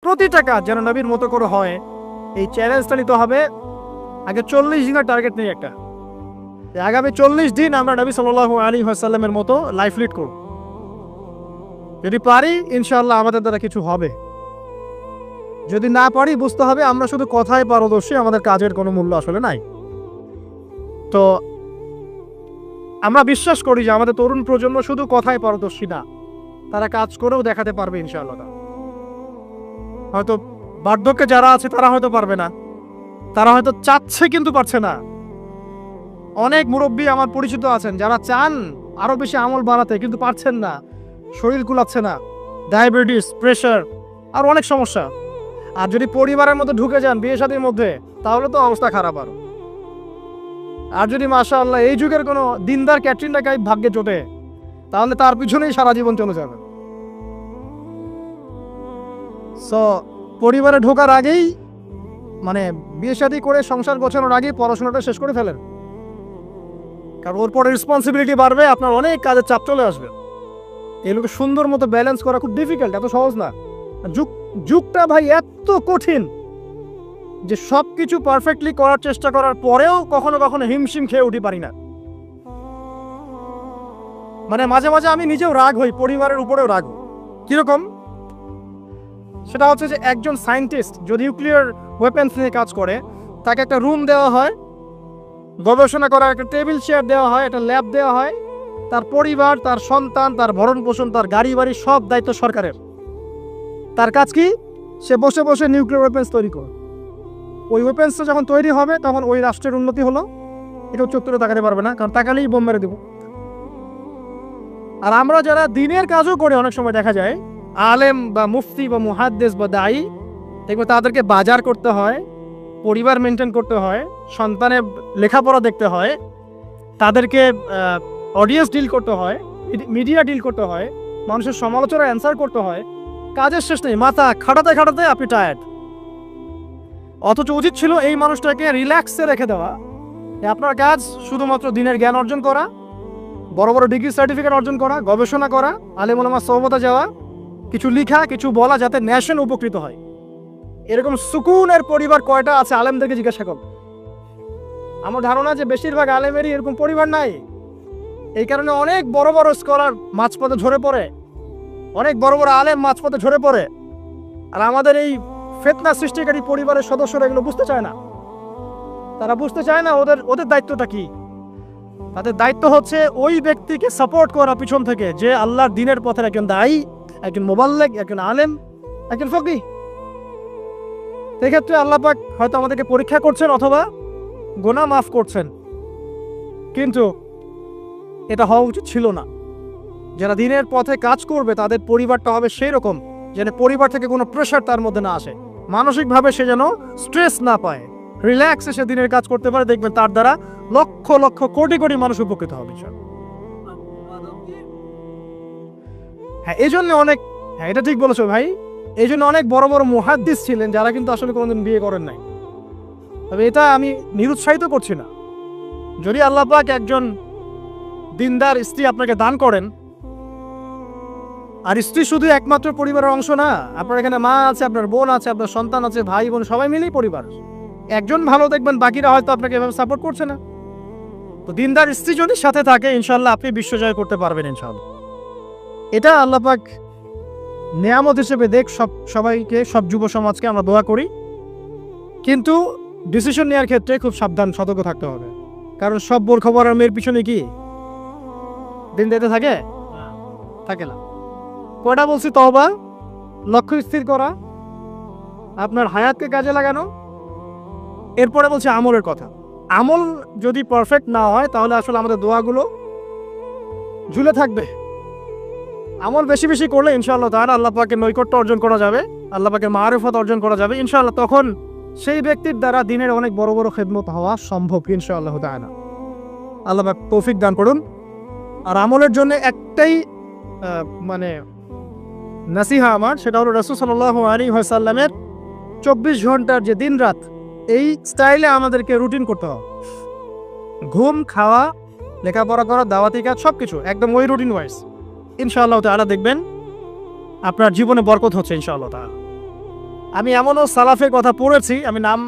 প্রতিটা কাজ যেন নবীর মতো করে হয়, এই চ্যালেঞ্জটা নিতে হবে। আগে 40 দিনের টার্গেট নেই একটা, আগামী 40 দিন আমরা নবী সাল্লাল্লাহু আলাইহি ওয়াসাল্লামের মতো লাইফ লিড করব। যদি পারি ইনশাআল্লাহ আমাদের দ্বারা কিছু হবে, যদি না পারি বুঝতে হবে আমরা শুধু কথায় পারদর্শী, আমাদের কাজের কোনো মূল্য আসলে নাই। তো আমরা বিশ্বাস করি যে আমাদের তরুণ প্রজন্ম শুধু কথায় পারদর্শী না, তারা কাজ করেও দেখাতে পারবে ইনশাআল্লাহ। হয়তো বার্ধক্যে যারা আছে তারা হয়তো পারবে না, তারা হয়তো চাচ্ছে কিন্তু পারছে না। অনেক মুরব্বী আমার পরিচিত আছেন যারা চান আরো বেশি আমল বাড়াতে, কিন্তু পারছেন না, শরীর কুলাচ্ছে না, ডায়াবেটিস, প্রেশার আর অনেক সমস্যা। আর যদি পরিবারের মধ্যে ঢুকে যান বিয়ে শাদীর মধ্যে, তাহলে তো অবস্থা খারাপ আরো। আর যদি মাশাআল্লাহ এই যুগের কোনো দিনদার ক্যাটরিনা কাইফ ভাগ্যে জোটে, তাহলে তার পিছনেই সারা জীবন চলে যাবে। সো পরিবারে ঢোকার আগেই, মানে বিয়ে শাদী করে সংসার গোছানোর আগেই পড়াশোনাটা শেষ করে ফেলেন, কারণ ওর পরে রেসপন্সিবিলিটি বাড়বে, আপনার অনেক কাজের চাপ চলে আসবে। এগুলোকে সুন্দর মতো ব্যালেন্স করা খুব ডিফিকাল্ট, এত সহজ না। যুগটা ভাই এত কঠিন যে সব কিছু পারফেক্টলি করার চেষ্টা করার পরেও কখনো কখনো হিমশিম খেয়ে উঠি পারি না। মানে মাঝে মাঝে আমি নিজেও রাগ হই, পরিবারের উপরেও রাগ হই। কিরকম? সেটা হচ্ছে যে একজন সায়েন্টিস্ট যদি নিউক্লিয়ার ওয়েপেন্স নিয়ে কাজ করে, তাকে একটা রুম দেওয়া হয়, গবেষণা করার একটা টেবিল চেয়ার দেওয়া হয়, একটা ল্যাব দেওয়া হয়, তার পরিবার, তার সন্তান, তার ভরণ পোষণ, তার গাড়ি বাড়ি সব দায়িত্ব সরকারের। তার কাজ কি? সে বসে বসে নিউক্লিয়ার ওয়েপেন্স তৈরি করে। ওই ওয়েপেন্সটা যখন তৈরি হবে তখন ওই রাষ্ট্রের উন্নতি হলো, এটা চত্বরে তাকাতে পারবে না, কারণ তাকালেই বোম মেরে দেব। আর আমরা যারা দিনের কাজও করে, অনেক সময় দেখা যায় আলেম বা মুফতি বা মুহাদ্দিস বা দায়ী, দেখবে তাদেরকে বাজার করতে হয়, পরিবার মেনটেন করতে হয়, সন্তানের লেখাপড়া দেখতে হয়, তাদেরকে অডিয়েন্স ডিল করতে হয়, মিডিয়া ডিল করতে হয়, মানুষের সমালোচনা অ্যান্সার করতে হয়। কাজের শেষ নেই, মাথা খাটাতে খাটাতে আপনি টায়ার্ড। অথচ উচিত ছিল এই মানুষটাকে রিল্যাক্সে রেখে দেওয়া। আপনার কাজ শুধুমাত্র দিনের জ্ঞান অর্জন করা, বড় বড় ডিগ্রি সার্টিফিকেট অর্জন করা, গবেষণা করা, আলেম ওলামার সোহবতে যাওয়া, কিছু লিখা, কিছু বলা, যাতে ন্যাশন উপকৃত হয়। এরকম সুকুনের পরিবার কয়টা আছে আলেমদেরকে জিজ্ঞাসা করো। আমার ধারণা যে বেশিরভাগ আলেমেরই এরকম পরিবার নাই। এই কারণে অনেক বড় বড় স্কলার মাঝপথে ঝরে পড়ে, অনেক বড় বড় আলেম মাঝপথে ঝরে পড়ে। আর আমাদের এই ফিতনা সৃষ্টিকারী পরিবারের সদস্যরা এগুলো বুঝতে চায় না। তারা বুঝতে চায় না ওদের দায়িত্বটা কি। তাদের দায়িত্ব হচ্ছে ওই ব্যক্তিকে সাপোর্ট করা পিছন থেকে, যে আল্লাহর দ্বীনের পথের একজন দায়ী, একজন মুবাল্লিগ, একজন আলেম, একজন ফকিহ। সেক্ষেত্রে আল্লাহ পাক হয়তো আমাদেরকে পরীক্ষা করছেন অথবা গুনাহ মাফ করছেন, কিন্তু এটা হওয়া উচিত ছিল না। যারা দ্বীনের পথে কাজ করবে তাদের পরিবারটা হবে সেই রকম যেন পরিবার থেকে কোনো প্রেশার তার মধ্যে না আসে, মানসিকভাবে সে যেন স্ট্রেস না পায়, রিল্যাক্সে সে দিনের কাজ করতে পারে। দেখবেন তার দ্বারা লক্ষ লক্ষ কোটি কোটি মানুষ উপকৃত হবে। হ্যাঁ, এই জন্য অনেক, হ্যাঁ এটা ঠিক বলেছো ভাই, এই জন্য অনেক বড় বড় মুহাদ্দিস ছিলেন যারা কিন্তু আসলে কোনোদিন বিয়ে করেন নাই। তবে এটা আমি নিরুৎসাহিত করছি না। যদি আল্লাহ পাক একজন দিনদার স্ত্রী আপনাকে দান করেন, আর স্ত্রী শুধু একমাত্র পরিবারের অংশ না, আপনার এখানে মা আছে, আপনার বোন আছে, আপনার সন্তান আছে, ভাই বোন সবাই মিলেই পরিবার। একজন ভালো দেখবেন, বাকিরা হয়তো আপনাকে এভাবে সাপোর্ট করছে না। তো দিনদার স্ত্রী যদি সাথে থাকে ইনশাল্লাহ আপনি বিশ্বজয় করতে পারবেন ইনশাল্লাহ। এটা আল্লাহ পাক নেয়ামত হিসেবে দেখ সবাইকে, সব যুব সমাজকে আমরা দোয়া করি। কিন্তু ডিসিশন নেওয়ার ক্ষেত্রে খুব সাবধান, সতর্ক থাকতে হবে। কারণ সব বোর খবর আর মেয়ের পিছনে কি দিন দিতে থাকে না। কয়টা বলছি? তওবা, লক্ষ্য স্থির করা, আপনার হায়াতকে কাজে লাগানো। এরপরে বলছি আমলের কথা। আমল যদি পারফেক্ট না হয় তাহলে আসলে আমাদের দোয়াগুলো ঝুলে থাকবে। আমল বেশি বেশি করলে ইনশাআল্লাহ তাআলা আল্লাহ পাকের নৈকট্য অর্জন করা যাবে, আল্লাহ পাকের মারিফত অর্জন করা যাবে ইনশাআল্লাহ। তখন সেই ব্যক্তির দ্বারা দিনের অনেক বড় বড় খেদমত হওয়া সম্ভব ইনশাআল্লাহ তাআলা। আল্লাহ পাক তৌফিক দান করুন। আর আমলের জন্য একটাই মানে নাসিহা আমার, সেটা হলো রাসূল সাল্লাল্লাহু আলাইহি ওয়াসাল্লামের 24 ঘন্টার যে দিন রাত, এই স্টাইলে আমাদেরকে রুটিন করতে হবে। ঘুম, খাওয়া, লেখাপড়া করা, দাওয়াতি কাজ সবকিছু একদম ওই রুটিন ওয়াইজ। ইনশাআল্লাহ তাআলা দেখবেন আপনার জীবনে বরকত হচ্ছে ইনশাআল্লাহ তাআলা। আমি এমনও সালাফের কথা পড়েছি, আমি নাম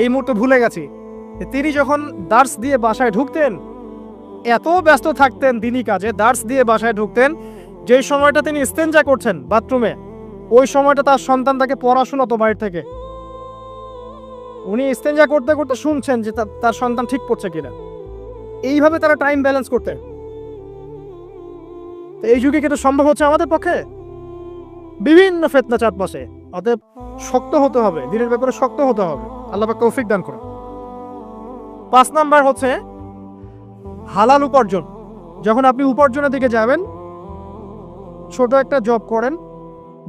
এই মুহূর্তে ভুলে গেছি, তিনি যখন দার্স দিয়ে বাসায় ঢুকতেন, এত ব্যস্ত থাকতেন দিনই কাজে, দার্স দিয়ে বাসায় ঢুকতেন, যেই সময়টা তিনি ইস্তেঞ্জা করছেন বাথরুমে, ওই সময়টা তার সন্তান তাকে পড়াশোনা তো বাইরে থেকে, উনি ইস্তেঞ্জা করতে করতে শুনছেন যে তার সন্তান ঠিক পড়ছে কিনা। এইভাবে তারা টাইম ব্যালেন্স করতে। তো এই যুগে কিন্তু সম্ভব হচ্ছে আমাদের পক্ষে? বিভিন্ন ফিতনা চারপাশে, অতএব শক্ত হতে হবে, দিনের ব্যাপারে শক্ত হতে হবে। আল্লাহ পাক তৌফিক দান করুন। 5 নাম্বার হচ্ছে হালাল উপার্জন। যখন আপনি উপার্জনের দিকে যাবেন, ছোট একটা জব করেন,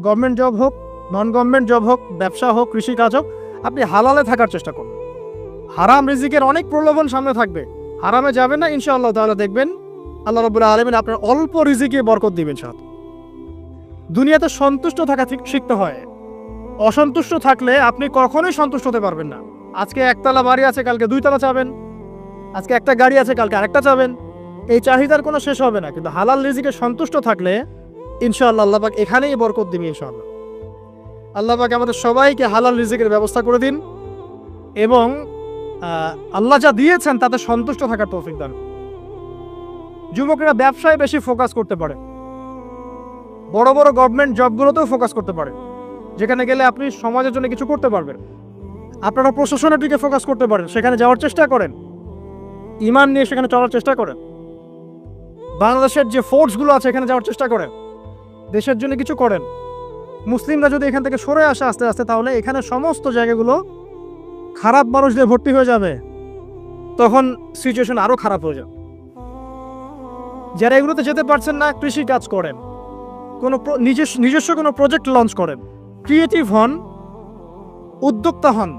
গভর্নমেন্ট জব হোক, নন গভর্নমেন্ট জব হোক, ব্যবসা হোক, কৃষিকাজ হোক, আপনি হালালে থাকার চেষ্টা করুন। হারাম রিজিকের অনেক প্রলোভন সামনে থাকবে, হারামে যাবেন না, ইনশাআল্লাহ তাআলা দেখবেন আল্লাহ রাব্বুল আলামিন আপনার অল্প রিজিকে বরকত দিবেন। সাথে দুনিয়াতে সন্তুষ্ট থাকা শিখতে হয়। অসন্তুষ্ট থাকলে আপনি কখনোই সন্তুষ্ট হতে পারবেন না। আজকে একতলা বাড়ি আছে, কালকে 2 তলা চাবেন, আজকে একটা গাড়ি আছে, কালকে আরেকটা চাবেন। এই চাহিদার কোনো শেষ হবে না। কিন্তু হালাল রিজিকে সন্তুষ্ট থাকলে ইনশাআল্লাহ আল্লাহ পাক এখানেই বরকত দিবেন ইনশাআল্লাহ। আল্লাহ পাক আমাদের সবাইকে হালাল রিজিকের ব্যবস্থা করে দিন এবং আল্লাহ যা দিয়েছেন তাতে সন্তুষ্ট থাকার তৌফিক দান। যুবকরা ব্যবসায় বেশি ফোকাস করতে পারে, বড় বড় গভর্নমেন্ট জবগুলোতেও ফোকাস করতে পারে, যেখানে গেলে আপনি সমাজের জন্য কিছু করতে পারবেন। আপনারা প্রশাসনের দিকে ফোকাস করতে পারেন, সেখানে যাওয়ার চেষ্টা করেন, ইমান নিয়ে সেখানে চলার চেষ্টা করেন। বাংলাদেশের যে ফোর্সগুলো আছে এখানে যাওয়ার চেষ্টা করেন, দেশের জন্য কিছু করেন। মুসলিমরা যদি এখান থেকে সরে আসে আস্তে আস্তে, তাহলে এখানে সমস্ত জায়গাগুলো খারাপ মানুষ দিয়ে ভর্তি হয়ে যাবে, তখন সিচুয়েশন আরো খারাপ হয়ে যাবে। যারা এগুলোতে যেতে পারছেন না, কৃষি কাজ করেন, কোনো নিজস্ব কোনো প্রজেক্ট লঞ্চ করেন, ক্রিয়েটিভ হন, উদ্যোক্তা হন,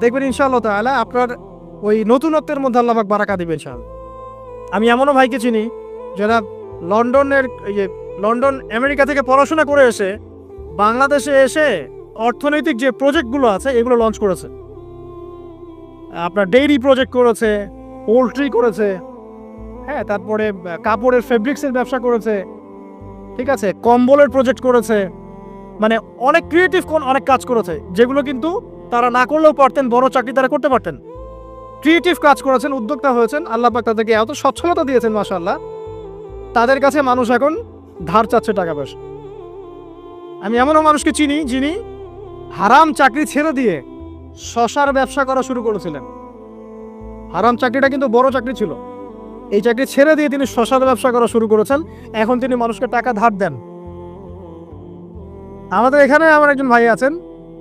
দেখবেন ইনশাআল্লাহ তাআলা আপনার ওই নতুনত্বের মধ্যে আল্লাহ পাক বারাকা দিবেন ইনশাআল্লাহ। আমি এমনও ভাইকে চিনি যারা লন্ডন আমেরিকা থেকে পড়াশোনা করে এসে বাংলাদেশে এসে অর্থনৈতিক যে প্রজেক্টগুলো আছে এগুলো লঞ্চ করেছে। আপনার ডেইরি প্রজেক্ট করেছে, পোলট্রি করেছে, হ্যাঁ, তারপরে কাপড়ের ফেব্রিক্সের ব্যবসা করেছে, ঠিক আছে, কম্বলের প্রজেক্ট করেছে, মানে অনেক ক্রিয়েটিভ অনেক কাজ করেছে, যেগুলো কিন্তু তারা না করলেও পারতেন, বড় চাকরি তারা করতে পারতেন। ক্রিয়েটিভ কাজ করেছেন, উদ্যোক্তা হয়েছেন, আল্লাহ পাক তাদেরকে এত সচ্ছলতা দিয়েছেন মাশাআল্লাহ, তাদের কাছে মানুষ এখন ধার চাচ্ছে টাকা পয়সা। আমি এমনও মানুষকে চিনি যিনি হারাম চাকরি ছেড়ে দিয়ে শশার ব্যবসা করা শুরু করেছিলেন। হারাম চাকরিটা কিন্তু বড় চাকরি ছিল, এই চাকরি ছেড়ে দিয়ে তিনি শশার ব্যবসা করা শুরু করেছেন। এখন তিনি মানুষকে টাকা ধার দেন। আমাদের এখানে আমার একজন ভাই আছেন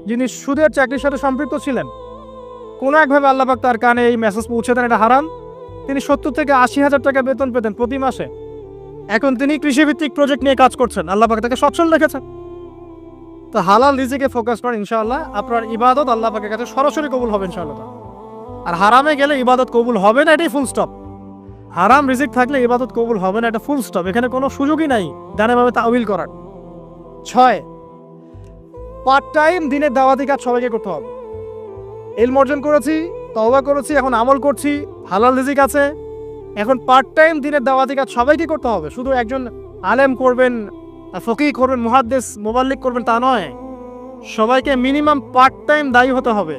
যিনি সুদের চাকরির সাথে সম্পৃক্ত ছিলেন। কোনো একভাবে আল্লাহ পাক তার কানে এই মেসেজ পৌঁছে দেন এটা হারাম। তিনি 70 থেকে 80 হাজার টাকা বেতন পেতেন প্রতি মাসে। এখন তিনি কৃষিভিত্তিক প্রজেক্ট নিয়ে কাজ করছেন, আল্লাহ পাক তাকে সচ্ছল রেখেছেন। তো হালাল রিজিকে ফোকাস করেন, ইনশাআল্লাহ আপনার ইবাদত আল্লাহ পাকের কাছে সরাসরি কবুল হবে ইনশাআল্লাহ। আর হারামে গেলে ইবাদত কবুল হবে না, এটাই ফুল স্টপ। হারাম রিজিক থাকলে ইবাদত কবুল হবে না, এটা ফুল স্টপ, এখানে কোনো সুযোগই নাই ডানেভাবে তাউইল করার। 6, পার্ট টাইম দিনের দাওয়াতি কাজ সবাইকে করতে হবে। ইলম অর্জন করেছি, তওবা করেছি, এখন আমল করছি, হালাল রিজিক আছে, এখন পার্ট টাইম দিনের দাওয়াতি কাজ সবাইকে করতে হবে। শুধু একজন আলেম করবেন, ফকিহ করবেন, মুহাদ্দিস মুবাল্লিগ করবেন তা নয়, সবাইকে মিনিমাম পার্ট টাইম দায়ী হতে হবে।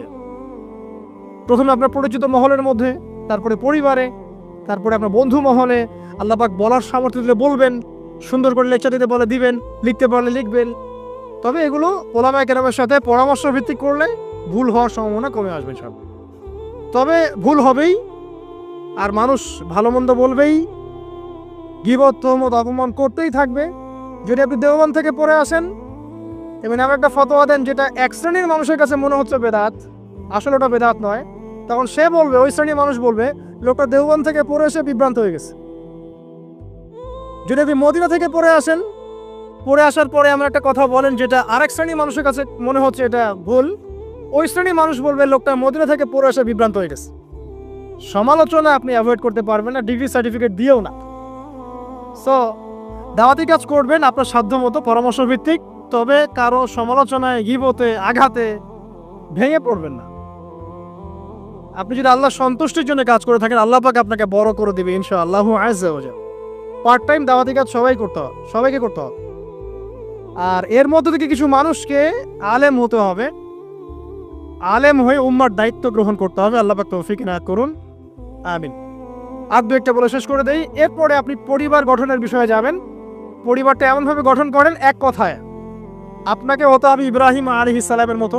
প্রথমে আপনার পরিচিত মহলের মধ্যে, তারপরে পরিবারে, তারপরে আপনার বন্ধু মহলে। আল্লাহ পাক বলার সামর্থ্য দিলে বলবেন, সুন্দর করে লেকচার দিতে বলে দিবেন, লিখতে পারলে লিখবেন। তবে এগুলো ওলামায়ে কেরামের সাথে পরামর্শ ভিত্তিক করলে ভুল হওয়ার সম্ভাবনা কমে আসবে সব। তবে ভুল হবেই, আর মানুষ ভালো মন্দ বলবেই, গীবত তোহমত অপমান করতেই থাকবে। যদি আপনি দেওবন্দ থেকে পড়ে আসেন এবং এমন একটা ফতোয়া দেন যেটা এক শ্রেণীর মানুষের কাছে মনে হচ্ছে বেদাত, আসলে ওটা বেদাত নয়, তখন সে বলবে, ওই শ্রেণীর মানুষ বলবে লোকটা দেওবন্দ থেকে পড়ে এসে বিভ্রান্ত হয়ে গেছে। যদি আপনি মদিনা থেকে পড়ে আসেন, পড়ে আসার পরে এমন একটা কথা বলেন যেটা আরেক শ্রেণীর মানুষের কাছে মনে হচ্ছে এটা ভুল, ওই শ্রেণীর মানুষ বলবে লোকটা মদিনা থেকে পড়ে এসে বিভ্রান্ত হয়ে গেছে। সমালোচনা আপনি অ্যাভয়েড করতে পারবেন না, ডিগ্রি সার্টিফিকেট দিয়েও না। সো দাওয়াতি কাজ করবেন আপনার সাধ্য মতো, পরামর্শ ভিত্তিক, তবে কারো সমালোচনায়, গীবতে, আঘাতে ভেঙে পড়বেন না। আপনি যদি আল্লাহ সন্তুষ্টির জন্য কাজ করে থাকেন, আল্লাহ পাক আপনাকে বড় করে দিবে ইনশাআল্লাহু আযজা ওয়া জাল। পার্ট টাইম দাওয়াতি কাজ সবাই করতে হবে, সবাইকে করতে হবে। আর এর মধ্য থেকে কিছু মানুষকে আলেম হতে হবে, আলেম হয়ে উম্মার দায়িত্ব গ্রহণ করতে হবে। আল্লাহ পাক তৌফিক ইনায়াত করুন, আমিন। আর দু একটা বলে শেষ করে দেই। এরপরে আপনি পরিবার গঠনের বিষয়ে যাবেন। পরিবারটা এমনভাবে গঠন করেন, এক কথায় আপনাকে হতে হবে ইব্রাহিম আলাইহিস সালামের মতো,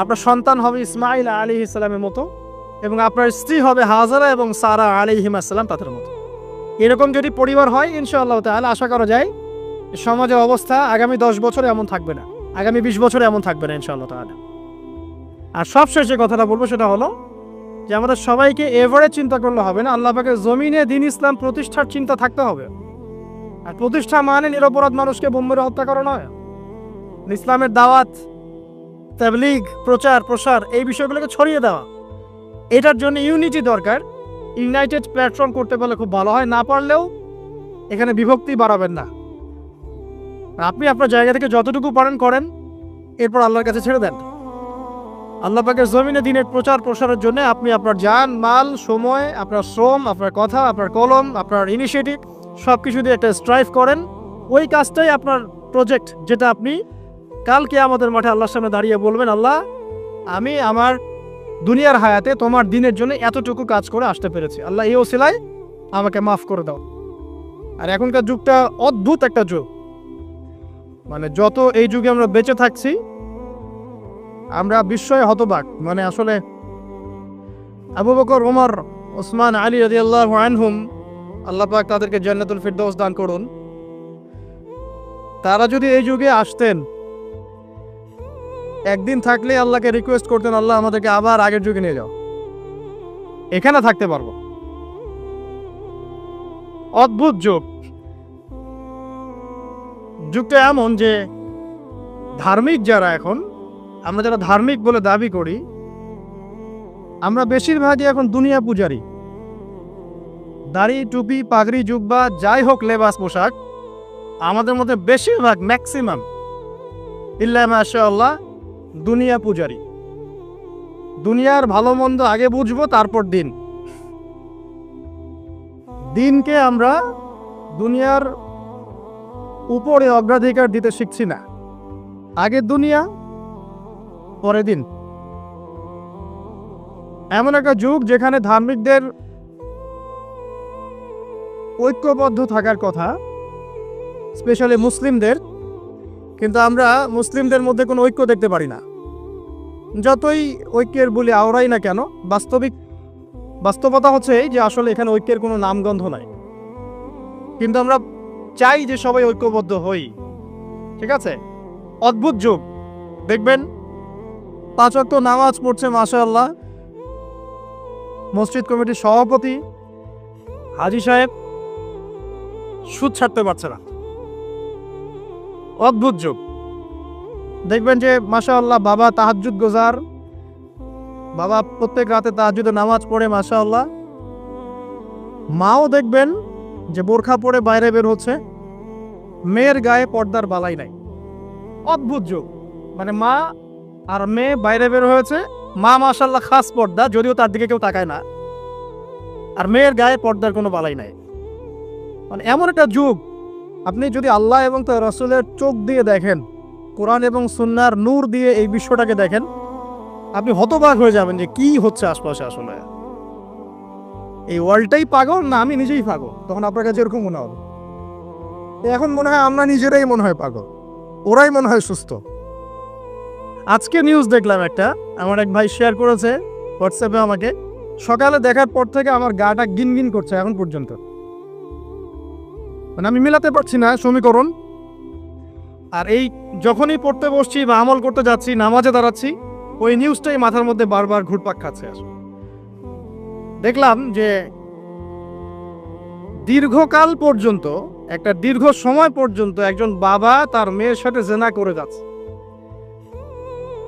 আপনার সন্তান হবে ইসমাইল আলাইহিস সালামের মতো, এবং আপনার স্ত্রী হবে হাজারা এবং সারা আলাইহিস সালাম তাদের মতো। এরকম যদি পরিবার হয় ইনশাআল্লাহ তাআলা আশা করা যায় সমাজের অবস্থা আগামী 10 বছরে এমন থাকবে না, আগামী 20 বছরে এমন থাকবে না ইনশাআল্লাহ তাআলা। আর সবশেষে যে কথাটা বলবো সেটা হলো যে আমাদের সবাইকে এভারেজ চিন্তা করলে হবে না, আল্লাহ পাকের জমিনে দ্বীন ইসলাম প্রতিষ্ঠার চিন্তা থাকতে হবে। আর প্রতিষ্ঠা মানে নিরপরাধ মানুষকে বোম মেরে হত্যা করা নয়। ইসলামের দাওয়াত, তাবলীগ, প্রচার প্রসার এই বিষয়গুলোকে ছড়িয়ে দেওয়া, এটার জন্য ইউনিটি দরকার। ইউনাইটেড প্ল্যাটফর্ম করতে পারলে খুব ভালো হয়, না পারলেও এখানে বিভক্তি বাড়াবেন না। আপনি আপনার জায়গা থেকে যতটুকু পারেন করেন, এরপর আল্লাহর কাছে ছেড়ে দেন। আল্লাহ পাকের জমিনে দ্বীনের প্রচার প্রসারের জন্য আপনি আপনার জান, মাল, সময়, আপনার শ্রম, আপনার কথা, আপনার কলম, আপনার ইনিশিয়েটিভ সব কিছু দিয়ে একটা স্ট্রাইভ করেন। ওই কাজটাই আপনার প্রজেক্ট, যেটা আপনি কালকে আমাদের মাঠে আল্লাহর সামনে দাঁড়িয়ে বলবেন, আল্লাহ আমি আমার দুনিয়ার হায়াতে তোমার দিনের জন্য এতটুকু কাজ করে আসতে পেরেছি, আল্লাহ এই ওসিলায় আমাকে মাফ করে দাও। আর এখনকার যুগটা অদ্ভুত একটা যুগ, মানে যত এই যুগে আমরা বেঁচে থাকছি আমরা বিস্ময়ে হতবাক। মানে আসলে আবু বকর, ওমর, ওসমান, আলী রাদিয়াল্লাহু আনহুম, আল্লাহ পাক তাদেরকে জান্নাতুল ফিরদৌস দান করুন, তারা যদি এই যুগে আসতেন, একদিন থাকলে আল্লাহকে রিকোয়েস্ট করতেন, আল্লাহ আমাদেরকে আবার আগের যুগে নিয়ে যাও, এখানে থাকতে পারবো। অদ্ভুত যুগ। যুগটা এমন যে ধার্মিক যারা, এখন আমরা যারা ধার্মিক বলে দাবি করি, আমরা বেশিরভাগই এখন দুনিয়া পূজারি। দাড়ি, টুপি, পাগড়ি, জুব্বা, যাই হোক লেবাস পোশাক, আমাদের মধ্যে বেশিরভাগ ম্যাক্সিমাম ইল্লা মাশাআল্লাহ দুনিয়া পূজারি। দুনিয়ার ভালো মন্দ আগে বুঝবো, তারপর দিন। দিনকে আমরা দুনিয়ার উপরে অগ্রাধিকার দিতে শিখছি না, আগে দুনিয়া পরে দিন। এমন একটা যুগ যেখানে ধার্মিকদের ঐক্যবদ্ধ থাকার কথা, স্পেশালি মুসলিমদের, কিন্তু আমরা মুসলিমদের মধ্যে কোনো ঐক্য দেখতে পারি না। যতই ঐক্যের বলি আওড়াই না কেন, বাস্তবতা হচ্ছে এই যে আসলে এখানে ঐক্যের কোনো নামগন্ধ নাই। কিন্তু আমরা চাই যে সবাই ঐক্যবদ্ধ হই, ঠিক আছে? অদ্ভুত যুগ। দেখবেন 5 ওয়াক্ত নামাজ পড়ছে মাশাআল্লাহ মসজিদ কমিটির সভাপতি হাজী সাহেব, সুদ ছাড়তে পারছে না। অদ্ভুত যুগ। দেখবেন যে মাশাআল্লাহ বাবা তাহাজ্জুদ গোজার, বাবা প্রত্যেক রাতে তাহাজ্জুদে নামাজ পড়ে মাশাআল্লাহ। মাও দেখবেন যে বোরখা পরে বাইরে বের হচ্ছে, মেয়ের গায়ে পর্দার বালাই নাই। অদ্ভুত যুগ। মানে মা আর মেয়ে বাইরে বের হয়েছে, মা মাশাআল্লাহ খাস পর্দা, যদিও তার দিকে কেউ তাকায় না, আর মেয়ের গায়ে পর্দার কোনো বালাই নাই। মানে এমন একটা যুগ, আপনি যদি আল্লাহ এবং তার রাসূলের চোখ দিয়ে দেখেন, কোরআন এবং সুন্নাহর নূর দিয়ে এই বিশ্বটাকে দেখেন, আপনি হতবাক হয়ে যাবেন যে কি হচ্ছে আশপাশে। আসলে এই ওয়ার্ল্ডটাই পাগল না আমি নিজেই পাগল? তখন আপনার কাছে এরকম মনে হবে। এখন মনে হয় আমরা নিজেরাই মনে হয় পাগল, ওরাই মনে হয় সুস্থ। আজকে নিউজ দেখলাম একটা, আমার এক ভাই শেয়ার করেছে হোয়াটসঅ্যাপে আমাকে, সকালে দেখার পর থেকে আমার গাটা গিনগিন করছে এখন পর্যন্ত। মানে আমি মিলাতে পারছি না সমীকরণ। আর এই যখনই পড়তে বসছি বা আমল করতে যাচ্ছি, নামাজে দাঁড়াচ্ছি, ওই নিউজটাই মাথার মধ্যে বারবার ঘুরপাক খাচ্ছে। দেখলাম যে দীর্ঘকাল পর্যন্ত, একটা দীর্ঘ সময় পর্যন্ত একজন বাবা তার মেয়ের সাথে জেনা করে যাচ্ছে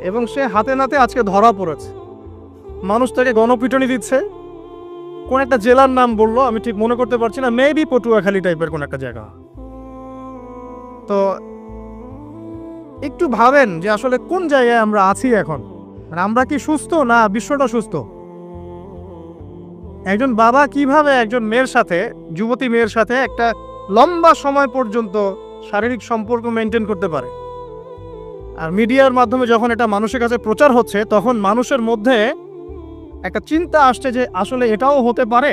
এবং সে হাতে নাতে আজকে ধরা পড়েছে। মানুষ তাকে গণপিটুনি দিচ্ছে। কোন একটা জেলার নাম বললো, আমি ঠিক মনে করতে পারছি না, মেবি পটুয়াখালী টাইপের কোন একটা জায়গা। তো একটু ভাবেন যে আসলে কোন জায়গায় আমরা আছি এখন। আমরা কি সুস্থ না বিশ্বটা সুস্থ? একজন বাবা কিভাবে একজন মেয়ের সাথে, যুবতী মেয়ের সাথে একটা লম্বা সময় পর্যন্ত শারীরিক সম্পর্ক মেনটেন করতে পারে। আর মিডিয়ার মাধ্যমে যখন এটা মানুষের কাছে প্রচার হচ্ছে, তখন মানুষের মধ্যে একটা চিন্তা আসছে যে আসলে এটাও হতে পারে।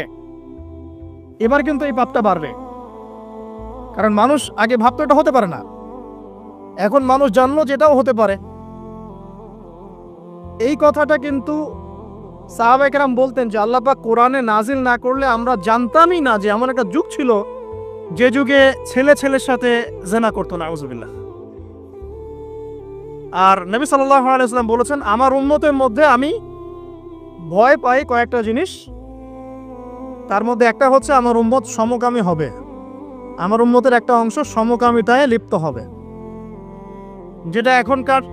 এবার কিন্তু এই পাপটা বাড়বে, কারণ মানুষ আগে ভাবতো এটা হতে পারে না, এখন মানুষ জানলো যে এটাও হতে পারে। এই কথাটা কিন্তু সাহাবা একরাম বলতেন যে আল্লাহ পাক কোরআনে নাজিল না করলে আমরা জানতামই না যে এমন একটা যুগ ছিল যে যুগে ছেলে ছেলের সাথে জেনা করতো না, আউযুবিল্লাহ। আর নবী সাল্লাল্লাহু আলাইহি ওয়াসাল্লাম বলেছেন, আমার উম্মতের মধ্যে আমি ভয় পাই কয়েকটা জিনিস, তার মধ্যে একটা হচ্ছে আমার উম্মত সমকামী হবে, আমার উম্মতের একটা অংশ সমকামিতায় লিপ্ত হবে, যেটা এখনকার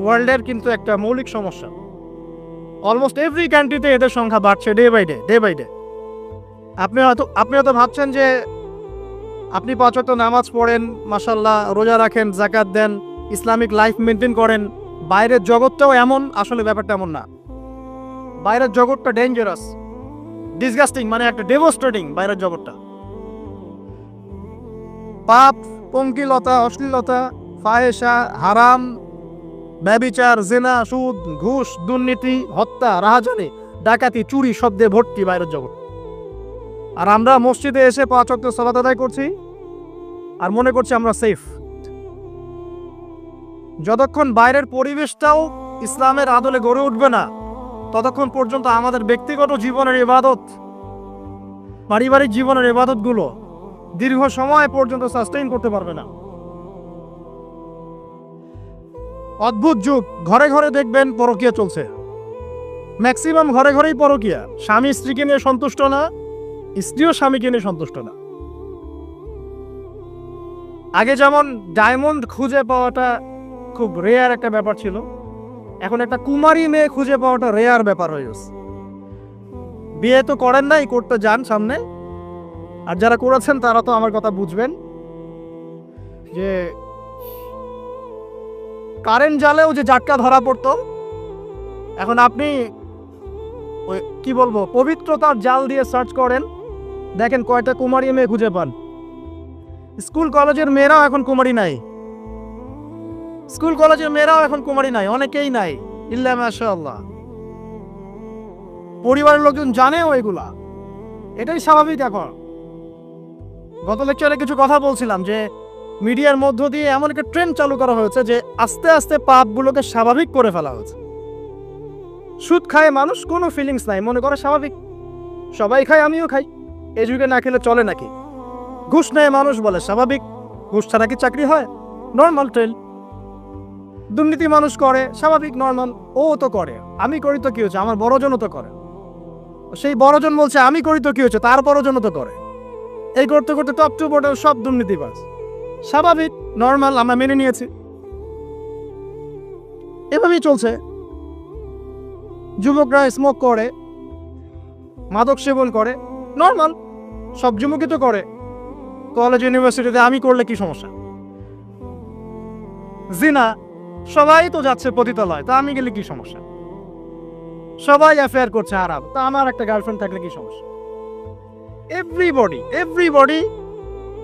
ওয়ার্ল্ডের কিন্তু একটা মৌলিক সমস্যা। অলমোস্ট এভরি কান্ট্রিতে এদের সংখ্যা বাড়ছে ডে বাই ডে। আপনি হয়তো ভাবছেন যে আপনি 5 ওয়াক্ত নামাজ পড়েন, মাশাআল্লাহ, রোজা রাখেন, যাকাত দেন, ইসলামিক লাইফ মেনটেন করেন, বাইরের জগৎটাও এমন। আসলে ব্যাপারটা এমন না। বাইরের জগৎটা ডেঞ্জারাস, ডিসগাস্টিং, মানে একটা ডেভাস্টেটিং বাইরের জগৎটা। পাপ, পঙ্কিলতা, অশ্লীলতা, ফাহেশা, হারাম, ব্যভিচার, জিনা, সুদ, ঘুষ, দুর্নীতি, হত্যা, রাহাজানি, ডাকাতি, চুরি, শব্দে ভর্তি বাইরের জগৎ। আর আমরা মসজিদে এসে 5 ওয়াক্ত সালাত আদায় করছি আর মনে করছি আমরা সেফ। যতক্ষণ বাইরের পরিবেশটাও ইসলামের আদলে গড়ে উঠবে না, ততক্ষণ পর্যন্ত আমাদের ব্যক্তিগত জীবনের ইবাদত, পারিবারিক জীবনের ইবাদতগুলো দীর্ঘ সময় পর্যন্ত সাস্টেইন করতে পারবে না। অদ্ভুত যুগ, ঘরে ঘরে দেখবেন পরকীয়া চলছে। ম্যাক্সিমাম ঘরে ঘরেই পরকীয়া। স্বামী স্ত্রীকে নিয়ে সন্তুষ্ট না, স্ত্রীও স্বামীকে নিয়ে সন্তুষ্ট না। আগে যেমন ডায়মন্ড খুঁজে পাওয়াটা খুব রেয়ার একটা ব্যাপার ছিল, এখন একটা কুমারী মেয়ে খুঁজে পাওয়াটা রেয়ার ব্যাপার হয়ে গেছে। বিয়ে তো করেন নাই, করতে যান সামনে। আর যারা করেছেন তারা তো আমার কথা বুঝবেন যে কারেন্ট জালেও যে জাটকা ধরা পড়তো, এখন আপনি ওই কি বলবো পবিত্রতার জাল দিয়ে সার্চ করেন, দেখেন কয়টা কুমারী মেয়ে খুঁজে পান। স্কুল কলেজের মেয়েরাও এখন কুমারী নাই, অনেকেই নাই, ইল্লা মাশাআল্লাহ। পরিবারের লোকজন জানেও এগুলা, এটাই স্বাভাবিক। এখন গত লেকচারে কিছু কথা বলছিলাম যে মিডিয়ার মধ্য দিয়ে এমন একটা ট্রেন্ড চালু করা হয়েছে যে আস্তে আস্তে পাপগুলোকে স্বাভাবিক করে ফেলা হয়েছে। সুদ খায় মানুষ, কোনো ফিলিংস নাই, মনে করে স্বাভাবিক, সবাই খায়, আমিও খাই, এই যুগে না খেলে চলে নাকি। ঘুষ নেয় মানুষ, বলে স্বাভাবিক, ঘুষ ছাড়া কি চাকরি হয়, নর্মাল ট্রেন্ড। দুর্নীতি মানুষ করে, স্বাভাবিক, নর্মাল, ও তো করে, আমি করি তো কি হচ্ছে, আমার বড়জনও তো করে। সেই বড়জন বলছে আমি করি তো কি হচ্ছে, তার বড়জনও তো করে। এই করতে করতে টপ টু বটম সব দুর্নীতিবাজ, স্বাভাবিক, নর্মাল, আমরা মেনে নিয়েছি। এভাবেই চলছে। যুবকরা স্মোক করে, মাদক সেবন করে, নর্মাল, সব যুবকই তো করে। কলেজ ইউনিভার্সিটিতে আমি করলে কি সমস্যা? জিনা, সবাই তো যাচ্ছে পতিতালয়, তা আমি গেলে কি সমস্যা? সবাই অ্যাফেয়ার করছে আরাম, তা আমার একটা গার্লফ্রেন্ড থাকলে কি সমস্যা? এভরিবডি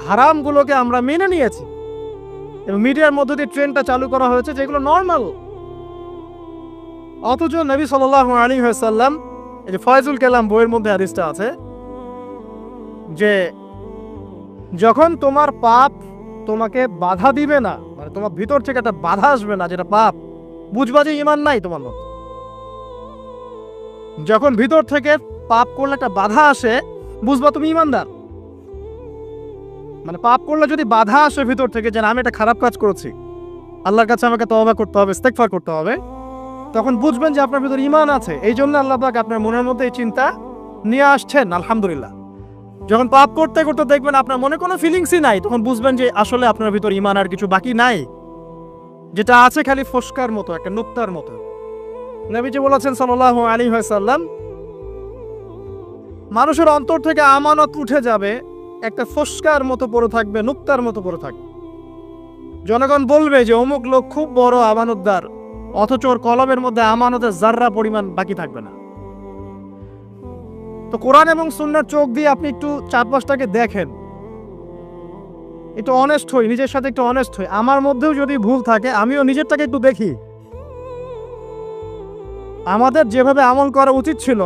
হারামগুলোকে আমরা মেনে নিয়েছি এবং মিডিয়ার মধ্য দিয়ে ট্রেন্ডটা চালু করা হয়েছে যেগুলো নর্মাল। অথচ নবী সাল্লাল্লাহু আলাইহি ওয়াসাল্লাম, এই যে ফয়জুল কালাম বইয়ের মধ্যে হাদিসটা আছে যে যখন তোমার পাপ তোমাকে বাধা দিবে না, মানে তোমার ভিতর থেকে একটা বাধা আসবে না যেটা পাপ, বুঝবা যে ঈমান নাই তোমার মধ্যে। যখন ভিতর থেকে পাপ করলে একটা বাধা আসে, বুঝবা তুমি ঈমানদার। মানে পাপ করলে যদি বাধা আসে ভিতর থেকে যে আমি একটা খারাপ কাজ করেছি, আল্লাহর কাছে আমাকে তওবা করতে হবে, ইস্তেগফার করতে হবে, তখন বুঝবেন যে আপনার ভিতর ঈমান আছে। এই জন্য আল্লাহ পাক আপনার মনের মধ্যে এই চিন্তা নিয়ে আসছেন, আলহামদুলিল্লাহ। যখন পাপ করতে করতে দেখবেন আপনার মনে কোনো ফিলিংসই নাই, তখন বুঝবেন যে আসলে আপনার ভিতর ঈমান আর কিছু বাকি নাই, যেটা আছে খালি ফসকার মতো, একটা নুক্তার মতো। নবীজি বলেছেন সাল্লাল্লাহু আলাইহি ওয়াসাল্লাম, মানুষের অন্তর থেকে আমানত উঠে যাবে, একটা ফসকার মতো পড়ে থাকবে, নুক্তার মতো পড়ে থাকবে। জনগণ বলবে যে অমুক লোক খুব বড় আমানতদার, অথচ ওর কলমের মধ্যে আমানতের জাররা পরিমাণ বাকি থাকবে না। তো কোরআন এবং সুন্নাহর চোখ দিয়ে আপনি একটু চারপাশটাকে দেখেন, একটু অনেস্ট হই, নিজের সাথে একটু অনেস্ট হই। আমার মধ্যেও যদি ভুল থাকে আমিও নিজেরটাকে একটু দেখি। আমাদের যেভাবে আমল করা উচিত ছিল,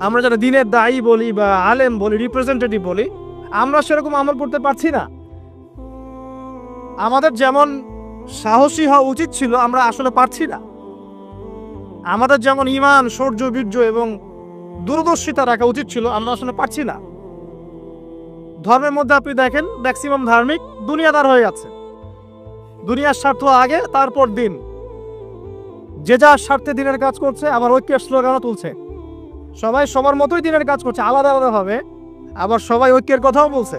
আমরা যারা দিনের দায়ী বলি বা আলেম বলি, রিপ্রেজেন্টেটিভ বলি, আমরা সেরকম আমল করতে পারছি না। আমাদের যেমন সাহসী হওয়া উচিত ছিল আমরা আসলে পারছি না। আমাদের যেমন ঈমান, শৌর্য, বীর্য এবং দূরদর্শিতা রাখা উচিত ছিল আমরা আসলে পারছি না। ধর্মের মধ্যে আপনি দেখেন ম্যাক্সিমাম ধার্মিক দুনিয়াদার হয়ে যাচ্ছে। দুনিয়ার স্বার্থ আগে, তারপর দিন। যে যার স্বার্থে দিনের কাজ করছে, আবার ঐক্যের স্লোগানও তুলছে। সবাই সবার মতোই দিনের কাজ করছে, আলাদা আলাদা ভাবে, আবার সবাই ঐক্যের কথাও বলছে।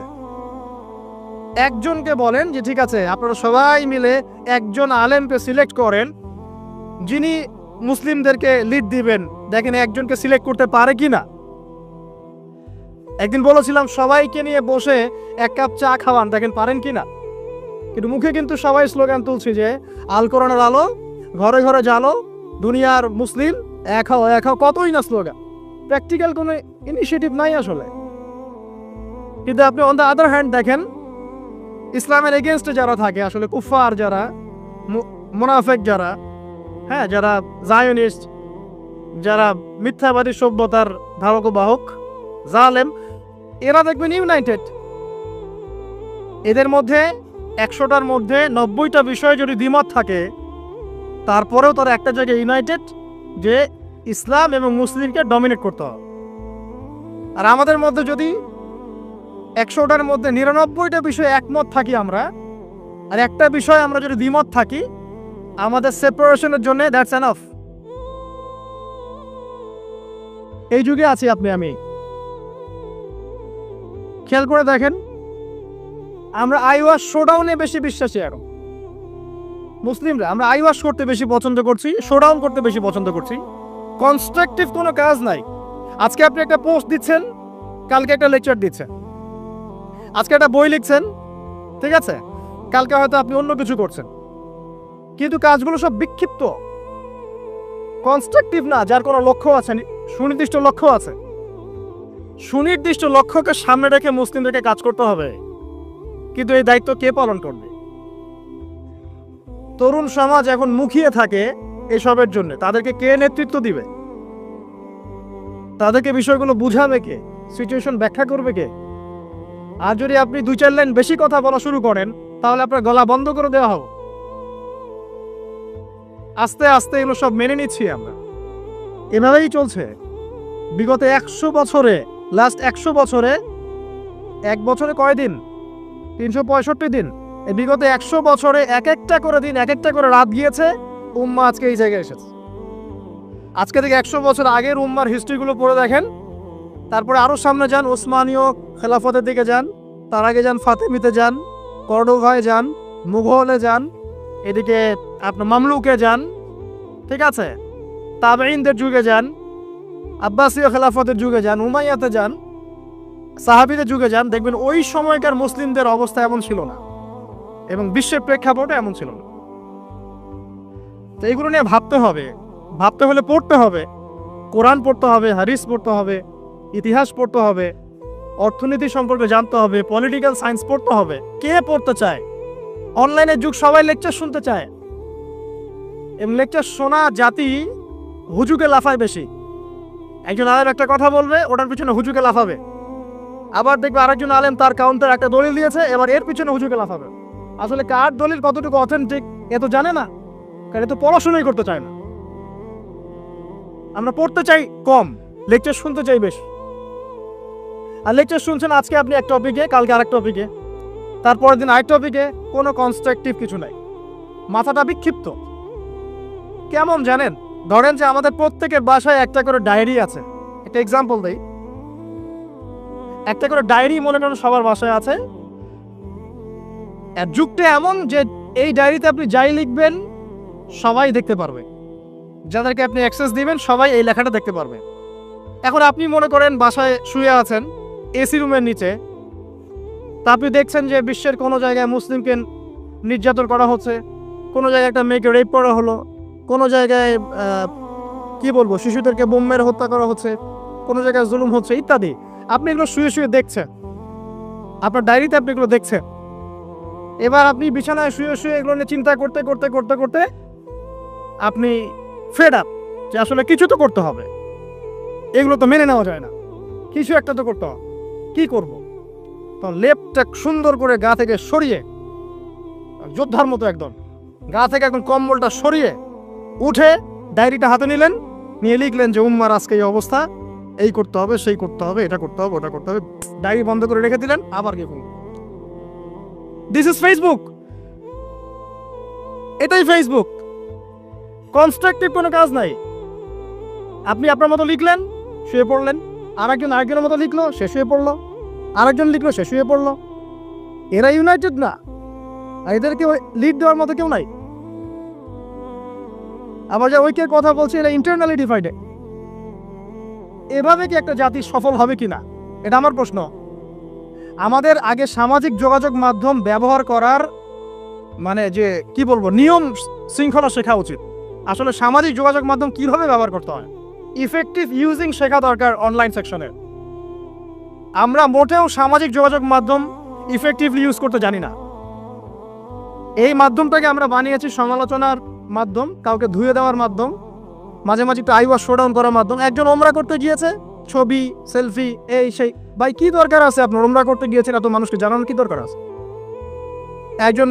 একজনকে বলেন যে ঠিক আছে আপনারা সবাই মিলে একজন আলেমকে সিলেক্ট করেন যিনি মুসলিমদেরকে লিড দিবেন, দেখেন একজনকে সিলেক্ট করতে পারে কিনা। একদিন বলেছিলাম সবাইকে নিয়ে বসে এক কাপ চা খাওয়ান, দেখেন পারেন কিনা। কিন্তু মুখে কিন্তু সবাই স্লোগান তুলছি যে আল কোরআনের আলো, ঘরে ঘরে জালো, দুনিয়ার মুসলিম এক হও এক হও, কতই না স্লোগান। প্র্যাকটিক্যাল কোনো ইনিশিয়েটিভ নাই আসলে। কিন্তু আপনি অন দ্য আদার হ্যান্ড দেখেন ইসলামের এগেনস্টে যারা থাকে, আসলে কুফার যারা, মুনাফেক যারা, হ্যাঁ, যারা জায়নিস্ট, যারা মিথ্যাবাদী সভ্যতার ধারক বাহক, জালেম, এরা দেখবেন ইউনাইটেড। এদের মধ্যে 100টার মধ্যে 90টা বিষয়ে যদি দ্বিমত থাকে, তারপরেও তারা একটা জায়গায় ইউনাইটেড যে ইসলাম এবং মুসলিমকে ডমিনেট করতে হবে। আর আমাদের মধ্যে যদি 100টার মধ্যে 99টা বিষয়ে একমত থাকি আমরা, আর একটা বিষয়ে আমরা যদি দ্বিমত থাকি, আমাদের সেপারেশনের জন্য দ্যাটস এনাফ। এই যুগে আছি আমি। খেয়াল করে দেখেন আমরা আইওয়াস শোডাউনে বেশি বিশ্বাসী। এখন মুসলিমরা আমরা আইওয়াস করতে বেশি পছন্দ করছি, শোডাউন করতে বেশি পছন্দ করছি। কনস্ট্রাকটিভ কোনো কাজ নাই। আজকে আপনি একটা পোস্ট দিচ্ছেন, কালকে একটা লেকচার দিচ্ছেন। আজকে একটা বই লিখছেন, ঠিক আছে, কালকে হয়তো আপনি অন্য কিছু করছেন। কিন্তু কাজগুলো সব বিক্ষিপ্ত, কনস্ট্রাকটিভ না, যার কোনো লক্ষ্য আছে, সুনির্দিষ্ট লক্ষ্য আছে। সুনির্দিষ্ট লক্ষ্যকে সামনে রেখে মুসলিমদেরকে কাজ করতে হবে। কিন্তু এই দায়িত্ব কে পালন করবে? তরুণ সমাজ এখন মুখিয়ে থাকে এসবের জন্য। তাদেরকে কে নেতৃত্ব দিবে? তাদেরকে বিষয়গুলো বুঝাবে কে? সিচুয়েশন ব্যাখ্যা করবে কে? আর যদি আপনি 2-4 লাইন বেশি কথা বলা শুরু করেন, তাহলে আপনার গলা বন্ধ করে দেওয়া হবে। আস্তে আস্তে এগুলো সব মেনে নিচ্ছি আমরা। এভাবেই চলছে বিগত 100 বছরে। লাস্ট 100 বছরে, এক বছরে কয় দিন? 365 দিন। এই বিগত 100 বছরে এক একটা করে দিন, এক একটা করে রাত গিয়েছে, উম্মাহ আজকে এই জায়গায় এসেছে। আজকে থেকে 100 বছর আগের উম্মার হিস্ট্রিগুলো পড়ে দেখেন। তারপরে আরও সামনে যান, ওসমানীয় খেলাফতের দিকে যান, তার আগে যান ফাতেমিতে যান, কর্ডোভায় যান, মুঘলে যান, এদিকে আপনার মামলুকে যান, ঠিক আছে, তাবেঈনদের যুগে যান, আব্বাসীয় খেলাফতের যুগে যান, উমাইয়াতে যান, সাহাবীদের যুগে যান, দেখবেন ওই সময়কার মুসলিমদের অবস্থা এমন ছিল না, এবং বিশ্বের প্রেক্ষাপটে এমন ছিল না। তো এগুলো নিয়ে ভাবতে হবে। ভাবতে হলে পড়তে হবে, কোরআন পড়তে হবে, হাদিস পড়তে হবে, ইতিহাস পড়তে হবে, অর্থনীতি সম্পর্কে জানতে হবে, পলিটিক্যাল সায়েন্স পড়তে হবে। কে পড়তে চায়? অনলাইনের যুগ, সবাই লেকচার শুনতে চায়। এবং লেকচার শোনা জাতি হুজুকে লাফায় বেশি। একজন আলেম একটা কথা বলবে, ওটার পিছনে হুজুকে লাফাবে। আবার দেখবে আরেকজন আলেম তার কাউন্টার একটা দলিল দিয়েছে, এবার এর পিছনে হুজুকে লাফাবে। আসলে কার দলিল কতটুকু অথেন্টিক এ তো জানে না, কারণ এ তো পড়াশোনাই করতে চায় না। আমরা পড়তে চাই কম, লেকচার শুনতে চাই বেশি। আর লেকচার শুনছেন আজকে আপনি এক টপিকে, কালকে আরেক টপিকে, তারপরের দিন আরেক টপিকে, কোনো কনস্ট্রাকটিভ কিছু নাই। মাথাটা বিক্ষিপ্ত। কেমন জানেন? ধরেন যে আমাদের প্রত্যেকের বাসায় একটা করে ডায়েরি আছে। একটা এক্সাম্পল দেই, একটা করে ডায়েরি মনে করেন সবার বাসায় আছে। যুগটা এমন যে এই ডায়েরিতে আপনি যাই লিখবেন সবাই দেখতে পারবে, যাদেরকে আপনি অ্যাক্সেস দিবেন সবাই এই লেখাটা দেখতে পারবে। এখন আপনি মনে করেন বাসায় শুয়ে আছেন এসি রুমের নিচে, তা আপনি দেখছেন যে বিশ্বের কোনো জায়গায় মুসলিমকে নির্যাতন করা হচ্ছে, কোনো জায়গায় একটা মেয়েকে রেপ করা হলো, কোনো জায়গায় কি বলবো শিশুদেরকে বোম মেরে হত্যা করা হচ্ছে, কোনো জায়গায় জুলুম হচ্ছে ইত্যাদি। আপনি এগুলো শুয়ে শুয়ে দেখছেন, আপনার ডায়েরিতে আপনি এগুলো দেখছেন। এবার আপনি বিছানায় শুয়ে শুয়ে এগুলো নিয়ে চিন্তা করতে করতে করতে করতে আপনি ফেড আপ যে আসলে কিছু তো করতে হবে, এগুলো তো মেনে নেওয়া যায় না, কিছু একটা তো করতে হবে, কি করব? তো লেপটা সুন্দর করে গা থেকে সরিয়ে, যোদ্ধার মতো একদম গা থেকে একদম কম্বলটা সরিয়ে উঠে ডায়েরিটা হাতে নিলেন, নিয়ে লিখলেন যে উম্মার আজকে এই অবস্থা, এই করতে হবে, সেই করতে হবে, এটা করতে হবে, ওটা করতে হবে, ডায়েরি বন্ধ করে রেখে দিলেন, আবার গিয়ে ফোন। দিস ইজ ফেসবুক, এটাই ফেসবুক। কনস্ট্রাকটিভ কোনো কাজ নাই। আপনি আপনার মতো লিখলেন, শুয়ে পড়লেন, আরেকজনের মতো লিখলো, সে শুয়ে পড়লো, আরেকজন লিখলো, সে শুয়ে পড়লো। এরা ইউনাইটেড না, আর এদেরকে লিড দেওয়ার মতো কেউ নাই। আবার যা ঐক্যের কথা বলছে, এরা ইন্টারনালি ডিভাইডেড। এভাবে কি একটা জাতি সফল হবে কিনা, এটা আমার প্রশ্ন। আমাদের আগে সামাজিক যোগাযোগ মাধ্যম ব্যবহার করার মানে যে কি বলবো নিয়ম শৃঙ্খলা শেখা উচিত। আসলে সামাজিক যোগাযোগ মাধ্যম কিভাবে ব্যবহার করতে হয়, ইফেক্টিভ ইউজিং শেখা দরকার অনলাইন সেকশনে। আমরা মোটেও সামাজিক যোগাযোগ মাধ্যম ইফেক্টিভলি ইউজ করতে জানি না। এই মাধ্যমটাকে আমরা বানিয়েছি সমালোচনার মাধ্যম, কাউকে ধুয়ে দেওয়ার মাধ্যম, মাঝে মাঝে একটু আইওয়াশ শোডাউন করার মাধ্যম। একজন ওমরা করতে গিয়েছে, ছবি সেলফি এই সেই, ভাই কি দরকার আছে আপনার ওমরা করতে গিয়েছেন এত মানুষকে জানানোর কি দরকার আছে? একজন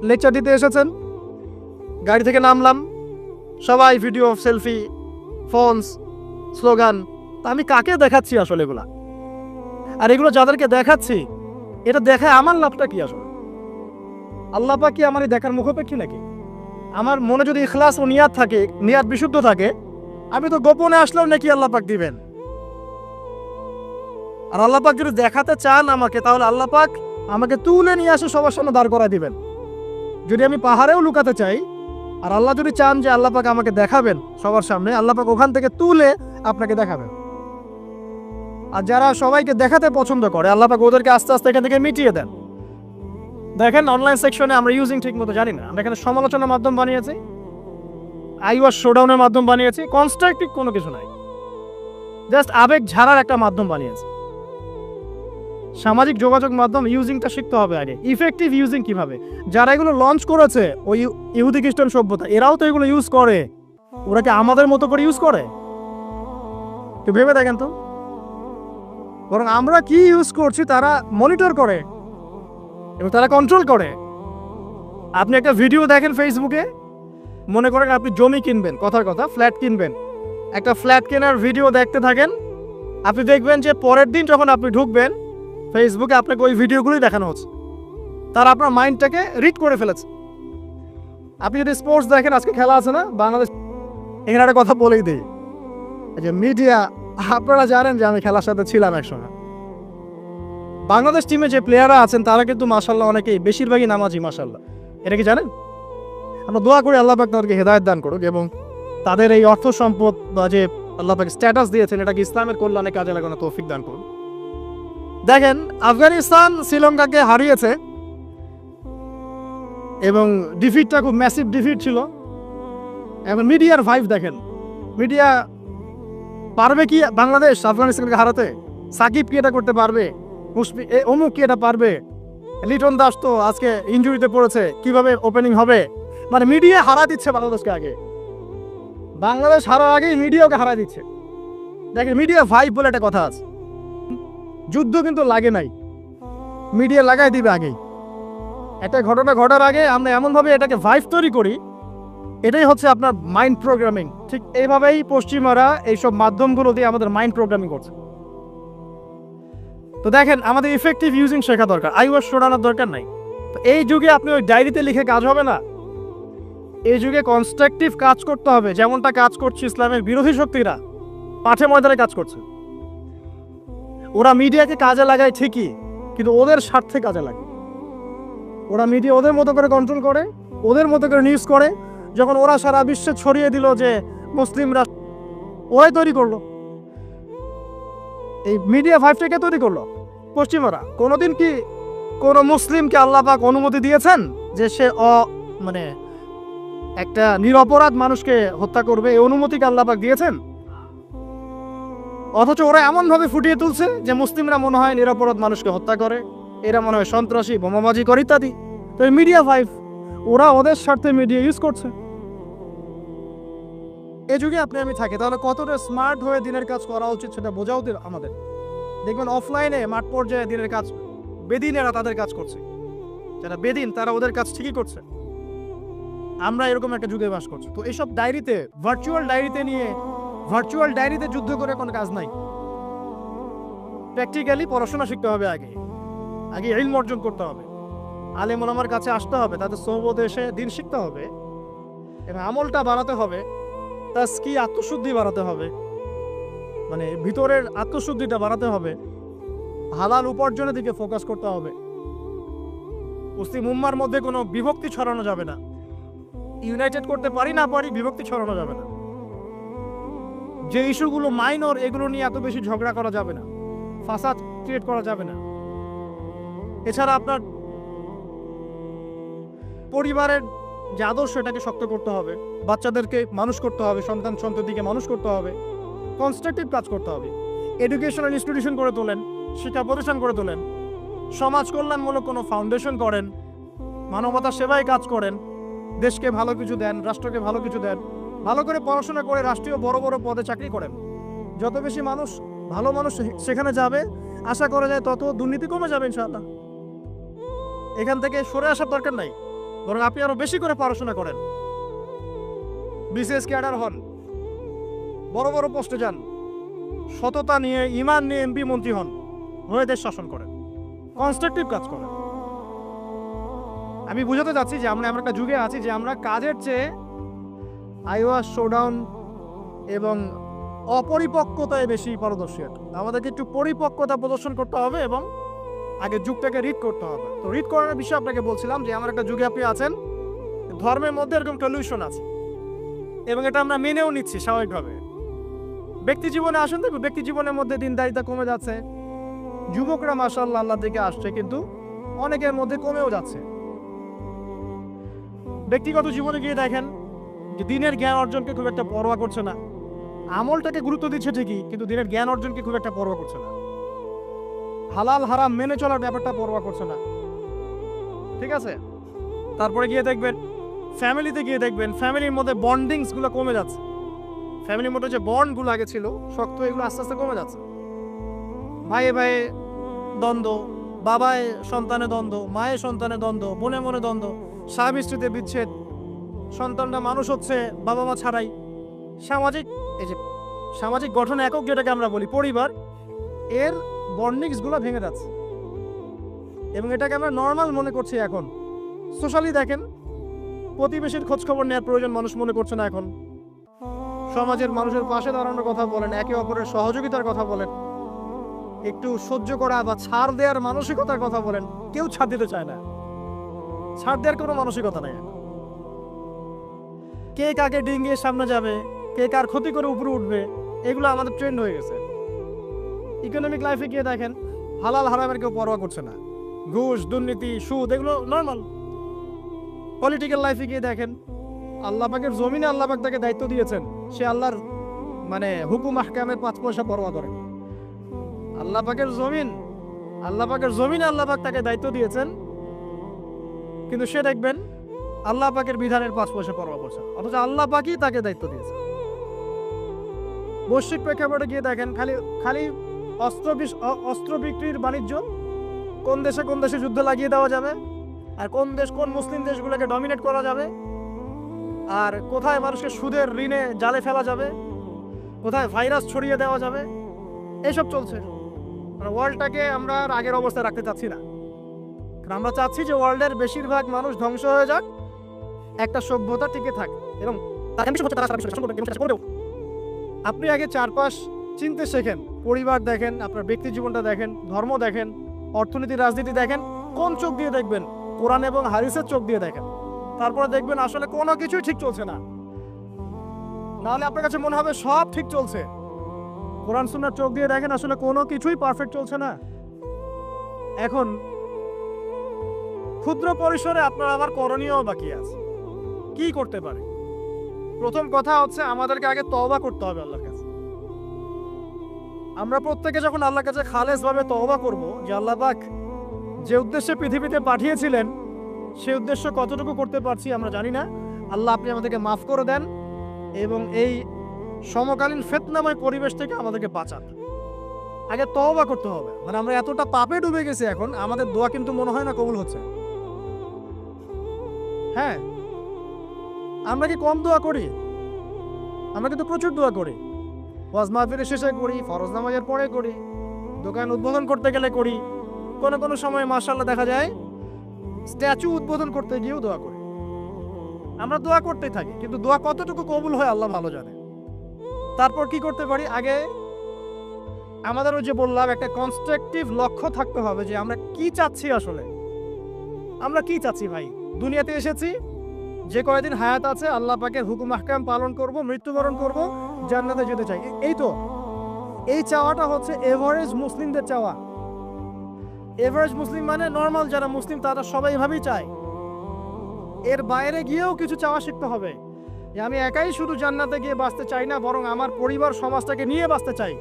লেকচার দিতে এসেছেন, গাড়ি থেকে নামলাম, সবাই ভিডিও সেলফি ফোনস স্লোগান। তা আমি কাকে দেখাচ্ছি আসলে এগুলা? আর এগুলো যাদেরকে দেখাচ্ছি, এটা দেখায় আমার লাভটা কি আসলে? আল্লাহ পাক কি আমার এই দেখার মুখাপেক্ষী নাকি? আমার মনে যদি ইখলাস ও নিয়াত থাকে, নিয়াত বিশুদ্ধ থাকে, আমি তো গোপনে আসলেও নাকি আল্লাহ পাক দিবেন। আর আল্লাহ পাক যদি দেখাতে চান আমাকে, তাহলে আল্লাহ পাক আমাকে তুলে নিয়ে আসে সবার সামনে দাঁড় করায় দিবেন। যদি আমি পাহাড়েও লুকাতে চাই, আর আল্লাহ যদি চান যে আল্লাহ পাক আমাকে দেখাবেন সবার সামনে, আল্লাহ পাক ওখান থেকে তুলে আপনাকে দেখাবেন। আর যারা সবাইকে দেখাতে পছন্দ করে, আল্লাহ পাক ওদেরকে আস্তে আস্তে এখান থেকে মিটিয়ে দেন। দেখেন অনলাইন সেকশনে আমরা ইউজিং ঠিক মতো জানি না, আমরা এখানে সমালোচনার মাধ্যম বানিয়েছি, আইওয়াশ শোডাউনের মাধ্যম বানিয়েছি, কনস্ট্রাকটিভ কোনো কিছু নাই, জাস্ট আবেগ ঝাড়ার একটা মাধ্যম বানিয়েছি। সামাজিক যোগাযোগ মাধ্যম ইউজিংটা শিখতে হবে আগে, ইফেক্টিভ ইউজিং কিভাবে। যারা এগুলো লঞ্চ করেছে, ওই ইহুদি খ্রিস্টান সভ্যতা, এরাও তো এগুলো ইউজ করে। ওরা কি আমাদের মতো করে ইউজ করে? একটু ভেবে দেখেন তো। বরং আমরা কি ইউজ করছি তারা মনিটর করে এবং তারা কন্ট্রোল করে। আপনি একটা ভিডিও দেখেন ফেসবুকে, মনে করেন আপনি জমি কিনবেন, কথার কথা ফ্ল্যাট কিনবেন, একটা ফ্ল্যাট কেনার ভিডিও দেখতে থাকেন, আপনি দেখবেন যে পরের দিন যখন আপনি ঢুকবেন ফেসবুকে, আপনাকে ওই ভিডিওগুলোই দেখানো হচ্ছে। তারা আপনার মাইন্ডটাকে রিড করে ফেলেছে। আপনি যদি স্পোর্টস দেখেন, আজকে খেলা আছে না বাংলাদেশ, এখানে একটা কথা বলেই দিই যে মিডিয়া, আপনারা জানেন যে আমি খেলার সাথে ছিলাম একসময়। বাংলাদেশ টিমে যে প্লেয়াররা আছেন তারা কিন্তু মাশাল্লাহ অনেকেই, বেশিরভাগই নামাজি মাশাল্লাহ। এটা কি জানেন? আমরা দোয়া করি আল্লাহ পাক তাদেরকে হেদায়েত দান করুক এবং তাদের এই অর্থ সম্পদ বা যে আল্লাহ পাক স্ট্যাটাস দিয়েছেন, এটাকে ইসলামের কল্যাণে কাজে লাগানো তৌফিক দান করুন। দেখেন আফগানিস্তান শ্রীলঙ্কাকে হারিয়েছে এবং ডিফিটটা খুব ম্যাসিভ ডিফিট ছিল। এখন মিডিয়ার ভাইব দেখেন, মিডিয়া পারবে কি বাংলাদেশ আফগানিস্তানকে হারাতে? সাকিব কি এটা করতে পারবে? অমুক কি এটা পারবে? লিটন দাস তো আজকে ইনজুরিতে পড়েছে, কিভাবে ওপেনিং হবে? মানে মিডিয়া হারা দিচ্ছে বাংলাদেশকে আগে, বাংলাদেশ হারার আগেই মিডিয়াকে হারা দিচ্ছে। দেখেন মিডিয়া ভাইব বলে একটা কথা আছে, যুদ্ধ কিন্তু লাগে নাই, মিডিয়া লাগাই দিবে আগেই। একটা ঘটনা ঘটার আগে আমরা এমনভাবে এটাকে ভাইব তৈরি করি, এটাই হচ্ছে আপনার মাইন্ড প্রোগ্রামিং। ঠিক এইভাবেই পশ্চিমারা এইসব মাধ্যমগুলো দিয়ে আমাদের মাইন্ড প্রোগ্রামিং করছে। তো দেখেন আমাদের ইফেক্টিভ ইউজিং শেখা দরকার, আইওয়াশ শোনানোর দরকার নাই। তো এই যুগে আপনি ওই ডায়েরিতে লিখে কাজ হবে না, এই যুগে কনস্ট্রাকটিভ কাজ করতে হবে, যেমনটা কাজ করছে ইসলামের বিরোধী শক্তিরা মাঠে ময়দানে কাজ করছে। ওরা মিডিয়াকে কাজে লাগায় ঠিকই, কিন্তু ওদের স্বার্থে কাজে লাগে। ওরা মিডিয়া ওদের মতো করে কন্ট্রোল করে, ওদের মতো করে নিউজ করে। যখন ওরা সারা বিশ্বে ছড়িয়ে দিল যে মুসলিমরা, ওরাই তৈরি করলো এই মিডিয়া ভাইবটাকে, তৈরি করলো পশ্চিমারা। কোনোদিন কি কোনো মুসলিমকে আল্লাহ পাক অনুমতি দিয়েছেন যে সে মানে একটা নিরপরাধ মানুষকে হত্যা করবে? এই অনুমতিকে আল্লাহ পাক দিয়েছেন? অথচ ওরা এমন ভাবে ফুটিয়ে তুলছে যে মুসলিমরা মনে হয় নিরপরাধ মানুষকে হত্যা করে, এরা মনে হয় সন্ত্রাসী, বোমাবাজি করে ইত্যাদি। তো মিডিয়া 5 ওরা ওদের স্বার্থে মিডিয়া ইউজ করছে। এই যুগে আপনি আমি থাকি, তাহলে কতটা স্মার্ট হয়ে দিনের কাজ করা উচিত সেটা বোঝাও আমাদের। দেখবেন অফলাইনে মাঠ পর্যায়ে দিনের কাজ বেদিনেরা তাদের কাজ করছে, যারা বেদিন তারা ওদের কাজ ঠিকই করছে। আমরা এরকম একটা যুগে বাস করছি। তো এইসব ডায়েরিতে, ভার্চুয়াল ডায়েরিতে যুদ্ধ করে কোনো কাজ নাই। প্র্যাকটিক্যালি পড়াশোনা শিখতে হবে, আগে ইলম অর্জন করতে হবে, আলেম ওলামার কাছে আসতে হবে, তাদের সোহবতে এসে দিন শিখতে হবে এবং আমলটা বাড়াতে হবে, তাজকিয়া আত্মশুদ্ধি বাড়াতে হবে, মানে ভিতরের আত্মশুদ্ধিটা বাড়াতে হবে, হালাল উপার্জনের দিকে ফোকাস করতে হবে। মুসলিম উম্মার মধ্যে কোনো বিভক্তি ছড়ানো যাবে না, ইউনাইটেড করতে পারি না পারি বিভক্তি ছড়ানো যাবে না। যে ইস্যুগুলো মাইনর এগুলো নিয়ে এত বেশি ঝগড়া করা যাবে না, ফাসাদ ক্রিয়েট করা যাবে না। এছাড়া আপনার পরিবারের যে আদর্শ এটাকে শক্ত করতে হবে, বাচ্চাদেরকে মানুষ করতে হবে, সন্ততিকে মানুষ করতে হবে, কনস্ট্রাকটিভ কাজ করতে হবে। এডুকেশনাল ইনস্টিটিউশন করে তোলেন, শিক্ষা প্রতিষ্ঠান করে তোলেন, সমাজ কল্যাণমূলক কোনো ফাউন্ডেশন করেন, মানবতা সেবায় কাজ করেন, দেশকে ভালো কিছু দেন, রাষ্ট্রকে ভালো কিছু দেন, ভালো করে পড়াশোনা করে রাষ্ট্রীয় বড় বড় পদে চাকরি করেন। যত বেশি ভালো মানুষ সেখানে যাবে, আশা করা যায় তত দুর্নীতি কমে যাবে ইনশাআল্লাহ। এখান থেকে সরে আসার দরকার নাই, বরং আপনি আরো বেশি করে পড়াশোনা করেন, বিসিএস ক্যাডার হন, বড় বড় পোস্টে যান, সততা নিয়ে ঈমান নিয়ে এমপি মন্ত্রী হন, হয়ে দেশ শাসন করেন, কনস্ট্রাকটিভ কাজ করেন। আমি বুঝাতে চাচ্ছি যে আমরা একটা যুগে আছি যে আমরা কাজের চেয়ে আইওয়াস শোডাউন এবং অপরিপক্কতায় বেশি পারদর্শী। আমাদেরকে একটু পরিপক্কতা প্রদর্শন করতে হবে এবং আগে যুগটাকে রিড করতে হবে। তো রিড করার বিষয়ে আপনাকে বলছিলাম যে আমার একটা যুগে আপনি আছেন, ধর্মের মধ্যে এরকম কলিউশন আছে এবং এটা আমরা মেনেও নিচ্ছি স্বাভাবিকভাবে। ব্যক্তি জীবনে আসেন, দেখুন ব্যক্তি জীবনের মধ্যে দিনদারিতা কমে যাচ্ছে, যুবকরা মাশাআল্লাহ আল্লাহ দিকে আসছে, কিন্তু অনেকের মধ্যে কমেও যাচ্ছে। ব্যক্তিগত জীবনে গিয়ে দেখেন যে দিনের জ্ঞান অর্জনকে খুব একটা পরোয়া করছে না, আমলটাকে গুরুত্ব দিচ্ছে ঠিকই, কিন্তু দিনের জ্ঞান অর্জনকে খুব একটা পরোয়া করছে না, হালাল হারাম মেনে চলার ব্যাপারটা পরোয়া করছে না। ঠিক আছে, তারপরে গিয়ে দেখবেন ফ্যামিলিতে গিয়ে দেখবেন ফ্যামিলির মধ্যে বন্ডিংস গুলো কমে যাচ্ছে। ফ্যামিলির মধ্যে যে বন্ড গুলো আগে ছিল শক্ত, এগুলো আস্তে আস্তে কমে যাচ্ছে। ভাইয়ে ভাইয়ে দ্বন্দ্ব, বাবায় সন্তানে দ্বন্দ্ব, মায়ের সন্তানে দ্বন্দ্ব, মনে মনে দ্বন্দ্ব, স্বামী স্ত্রীতে বিচ্ছেদ, সন্তানরা মানুষ হচ্ছে বাবা মা ছাড়াই। সামাজিক গঠন একক যেটাকে আমরা বলি পরিবার, এর বন্ডিংস গুলো ভেঙে যাচ্ছে এবং এটাকে আমরা নর্মাল মনে করছি। এখন সোশ্যালি দেখেন প্রতিবেশীর খোঁজ খবর নেওয়ার প্রয়োজন মানুষ মনে করছে না। এখন সমাজের মানুষের পাশে দাঁড়ানোর কথা বলেন, একে অপরের সহযোগিতার কথা বলেন, একটু সহ্য করা বা ছাড় দেওয়ার মানসিকতার কথা বলেন, কেউ ছাড় দিতে চায় না, ছাড় দেওয়ার কোনো মানসিকতা নাই। কে কাকে ডিঙ্গিয়ে সামনে যাবে, কে কার ক্ষতি করে উপরে উঠবে, এগুলো আমাদের ট্রেন্ড হয়ে গেছে। ইকোনমিক লাইফে গিয়ে দেখেন হালাল হারামের কেউ পরোয়া করছে না, ঘুষ দুর্নীতি সুদ এগুলো নর্মাল। পলিটিক্যাল লাইফে গিয়ে দেখেন আল্লাহ পাকের জমিনে আল্লাহ পাক তাকে দায়িত্ব দিয়েছেন, সে আল্লাহর মানে হুকুম আহকামের 5 পয়সা পরোয়া করে। আল্লাহ পাকের জমিনে আল্লাহ পাক তাকে দায়িত্ব দিয়েছেন, কিন্তু সে দেখবেন আল্লাহ পাকের বিধানের 5 পয়সা পরোয়া করছে, অথচ আল্লাহ পাকই তাকে দায়িত্ব দিয়েছে। বৈশ্বিক প্রেক্ষাপটে গিয়ে দেখেন খালি অস্ত্র বিক্রির বাণিজ্য, কোন দেশে যুদ্ধ লাগিয়ে দেওয়া যাবে, আর কোন মুসলিম দেশগুলোকে ডমিনেট করা যাবে, আর কোথায় মানুষকে সুদের ঋণে জালে ফেলা যাবে, কোথায় ভাইরাস ছড়িয়ে দেওয়া যাবে, এসব চলছে। ওয়ার্ল্ডটাকে আমরা আগের অবস্থায় রাখতে চাচ্ছি না, কারণ আমরা চাচ্ছি যে ওয়ার্ল্ডের বেশিরভাগ মানুষ ধ্বংস হয়ে যাক, একটা সভ্যতা টিকে থাক এবং আপনি আগে চারপাশ চিনতে শেখেন, পরিবার দেখেন, আপনার ব্যক্তি জীবনটা দেখেন, ধর্ম দেখেন, অর্থনীতি রাজনীতি দেখেন। কোন চোখ দিয়ে দেখবেন? কোরআন এবং হাদিসের চোখ দিয়ে দেখেন। তারপরে দেখবেন আসলে কোনো কিছুই ঠিক চলছে না, নাহলে আপনার কাছে মনে হবে সব ঠিক চলছে। কোরআন সুন্নাহর চোখ দিয়ে দেখেন আসলে কোনো কিছুই পারফেক্ট চলছে না। এখন ক্ষুদ্র পরিসরে আপনার আবার করণীয় বাকি আছে। কি করতে পারে? প্রথম কথা হচ্ছে আমাদেরকে আগে তওবা করতে হবে আল্লাহর কাছে। আমরা প্রত্যেকে যখন আল্লাহর কাছে খালেসভাবে তওবা করব যে আল্লাহ পাক যে উদ্দেশ্যে পৃথিবীতে পাঠিয়েছিলেন সেই উদ্দেশ্য কতটুকু করতে পারছি আমরা জানি না। আল্লাহ আপনি আমাদেরকে মাফ করে দেন এবং এই সমকালীন ফিতনাময় পরিবেশ থেকে আমাদেরকে বাঁচান। আগে তওবা করতে হবে, মানে আমরা এতটা পাপে ডুবে গেছি এখন, আমাদের দোয়া কিন্তু মনে হয় না কবুল হচ্ছে। হ্যাঁ, আমরা কি কম দোয়া করি? আমরা কিন্তু প্রচুর দোয়া করি। ওয়াজ মাহফিলের শেষে করি, ফরজ নামাজের পরে করি, দোকান উদ্বোধন করতে গেলে করি, কোনো কোনো সময় মাশাআল্লাহ দেখা যায় স্ট্যাচু উদ্বোধন করতে গিয়েও দোয়া করি। আমরা দোয়া করতেই থাকি, কিন্তু দোয়া কতটুকু কবুল হয় আল্লাহ ভালো জানে। তারপর কি করতে পারি? আগে আমাদের ওই যে বললাম একটা কনস্ট্রাকটিভ লক্ষ্য থাকতে হবে যে আমরা কি চাচ্ছি। আসলে আমরা কি চাচ্ছি ভাই? দুনিয়াতে এসেছি, যে কয়দিন হায়াত আছে আল্লাহ পাকের হুকুম আহকাম পালন করব, মৃত্যুবরণ করব, জান্নাতে যেতে চাই। এই তো, এই চাওয়াটা হচ্ছে এভারেজ মুসলিমদের চাওয়া। এভারেজ মুসলিম মানে নর্মাল যারা মুসলিম তারা সবাই এভাবেই চায়। এর বাইরে গিয়েও কিছু চাওয়া শিখতে হবে যে আমি একাই শুধু জান্নাতে গিয়ে বাঁচতে চাই না, বরং আমার পরিবার সমাজটাকে নিয়ে বাঁচতে চাই।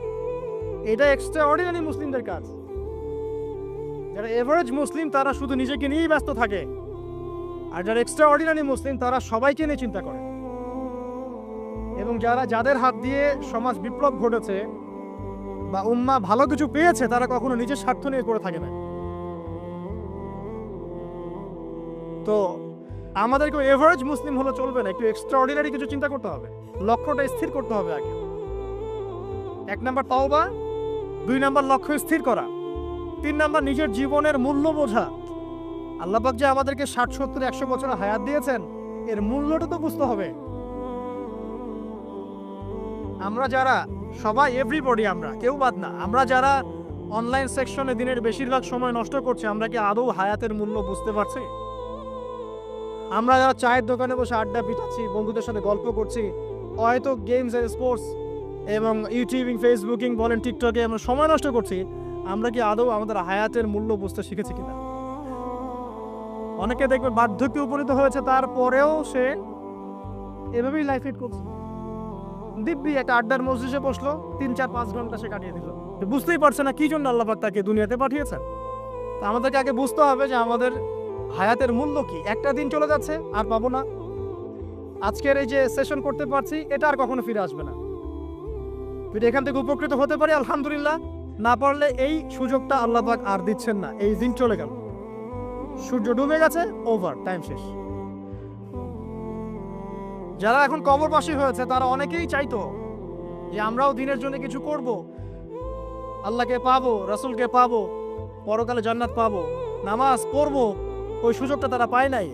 এটা এক্সট্রা অর্ডিনারি মুসলিমদের কাজ। যারা এভারেজ মুসলিম তারা শুধু নিজেকে নিয়েই ব্যস্ত থাকে, আর যারা এক্সট্রা অর্ডিনারি মুসলিম তারা সবাইকে নিয়ে চিন্তা করে। এবং যাদের হাত দিয়ে সমাজ বিপ্লব ঘটেছে বা উম্মাহ ভালো কিছু পেয়েছে, তারা কখনো নিজের স্বার্থ নিয়ে করে থাকে না। তো আমাদেরকে এভারেজ মুসলিম হলে চলবে না, একটু এক্সট্রা অর্ডিনারি কিছু চিন্তা করতে হবে, লক্ষ্যটা স্থির করতে হবে আগে। 1 নাম্বার তাওবা, 2 নাম্বার লক্ষ্য স্থির করা, 3 নাম্বার নিজের জীবনের মূল্য বোঝা। আল্লাহ পাক যে আমাদেরকে 60, 70, 100 বছর হায়াত দিয়েছেন, এর মূল্যটা তো বুঝতে হবে। আমরা যারা সবাই, এভরিবডি, আমরা কেউ বাদ না, আমরা যারা অনলাইন সেকশনে দিনের বেশিরভাগ সময় নষ্ট করছি, আমরা কি আদৌ হায়াতের মূল্য বুঝতে পারছি? আমরা যারা চায়ের দোকানে বসে আড্ডা পিটাচ্ছি, বন্ধুদের সাথে গল্প করছি, হয়তো গেমস এন্ড স্পোর্টস এবং ইউটিউবিং, ফেসবুকিং বলেন, টিকটকে আমরা সময় নষ্ট করছি, আমরা কি আদৌ আমাদের হায়াতের মূল্য বুঝতে শিখেছি কিনা? অনেকে দেখবে বার্ধক্যে উপনীত হয়েছে, তারপরেও সে এভাবেই লাইফ লিড করছে। দিব্যি একটা আড্ডার মজলিসে বসলো, 3, 4, 5 ঘন্টা সে কাটিয়ে দিল, বুঝতেই পারছে না কি জন্য আল্লাহ পাক তাকে দুনিয়াতে পাঠিয়েছেন। তা আমাদেরকে আগে বুঝতে হবে যে আমাদের হায়াতের মূল্য কি। একটা দিন চলে যাচ্ছে, আর পাবো না। আজকের এই যে সেশন করতে পারছি, এটা আর কখনো ফিরে আসবে না। যদি এখান থেকে উপকৃত হতে পারি আলহামদুলিল্লাহ, না পারলে এই সুযোগটা আল্লাহ পাক আর দিচ্ছেন না। এই দিন চলে গেল, সূর্য ডুবে গেছে, ওভার, টাইম শেষ। যারা এখন কবরবাসী হয়েছে তারা অনেকেই চাইতো যে আমরাও দিনের জন্য কিছু করব, আল্লাহকে পাবো, রাসূলকে পাবো, পরকালে জান্নাত পাবো, নামাজ পড়বো। ওই সুযোগটা তারা পায় নাই।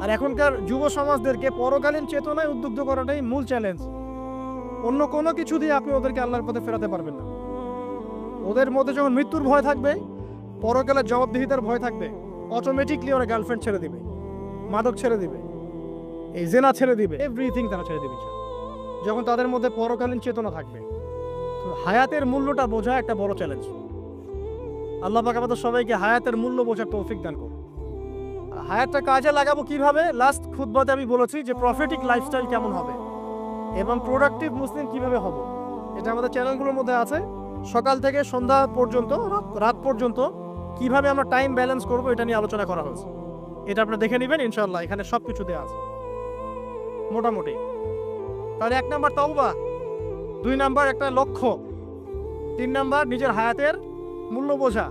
আর এখনকার যুব সমাজদেরকে পরকালীন চেতনায় উদ্বুদ্ধ করাটাই মূল চ্যালেঞ্জ। অন্য কোনো কিছু দিয়ে আপনি ওদেরকে আল্লাহর পথে ফেরাতে পারবেন না। ওদের মধ্যে যখন মৃত্যুর ভয় থাকবে, পরকালের জবাবদিহিতার ভয় থাকবে, অটোমেটিকলি ওরা গার্লফ্রেন্ড ছেড়ে দিবে, মাদক ছেড়ে দিবে, এই জেনা ছেড়ে দিবে, এভরিথিং তারা ছেড়ে দিবে যখন তাদের মধ্যে পরকালীন চেতনা থাকবে। তো হায়াতের মূল্যটা বোঝা একটা বড় চ্যালেঞ্জ। আল্লাহ পাক আমাদের সবাইকে হায়াতের মূল্য বোঝার তৌফিক দান করুন। হায়াতটা কাজে লাগাবো কিভাবে? লাস্ট খুতবাতে আমি বলেছি যে প্রফেটিক লাইফস্টাইল কেমন হবে এবং প্রোডাক্টিভ মুসলিম কিভাবে হব, এটা আমাদের চ্যানেলগুলোর মধ্যে আছে। সকাল থেকে সন্ধ্যা পর্যন্ত, রাত পর্যন্ত কিভাবে আমরা টাইম ব্যালেন্স করব, এটা নিয়ে আলোচনা করা হয়েছে। এটা আপনারা দেখে নেবেন ইনশাআল্লাহ, এখানে সব কিছু দেওয়া আছে মোটামুটি। তাহলে 1 নাম্বার তাওবা, 2 নাম্বার একটা লক্ষ্য, 3 নাম্বার নিজের হায়াতের মূল্য বোঝা,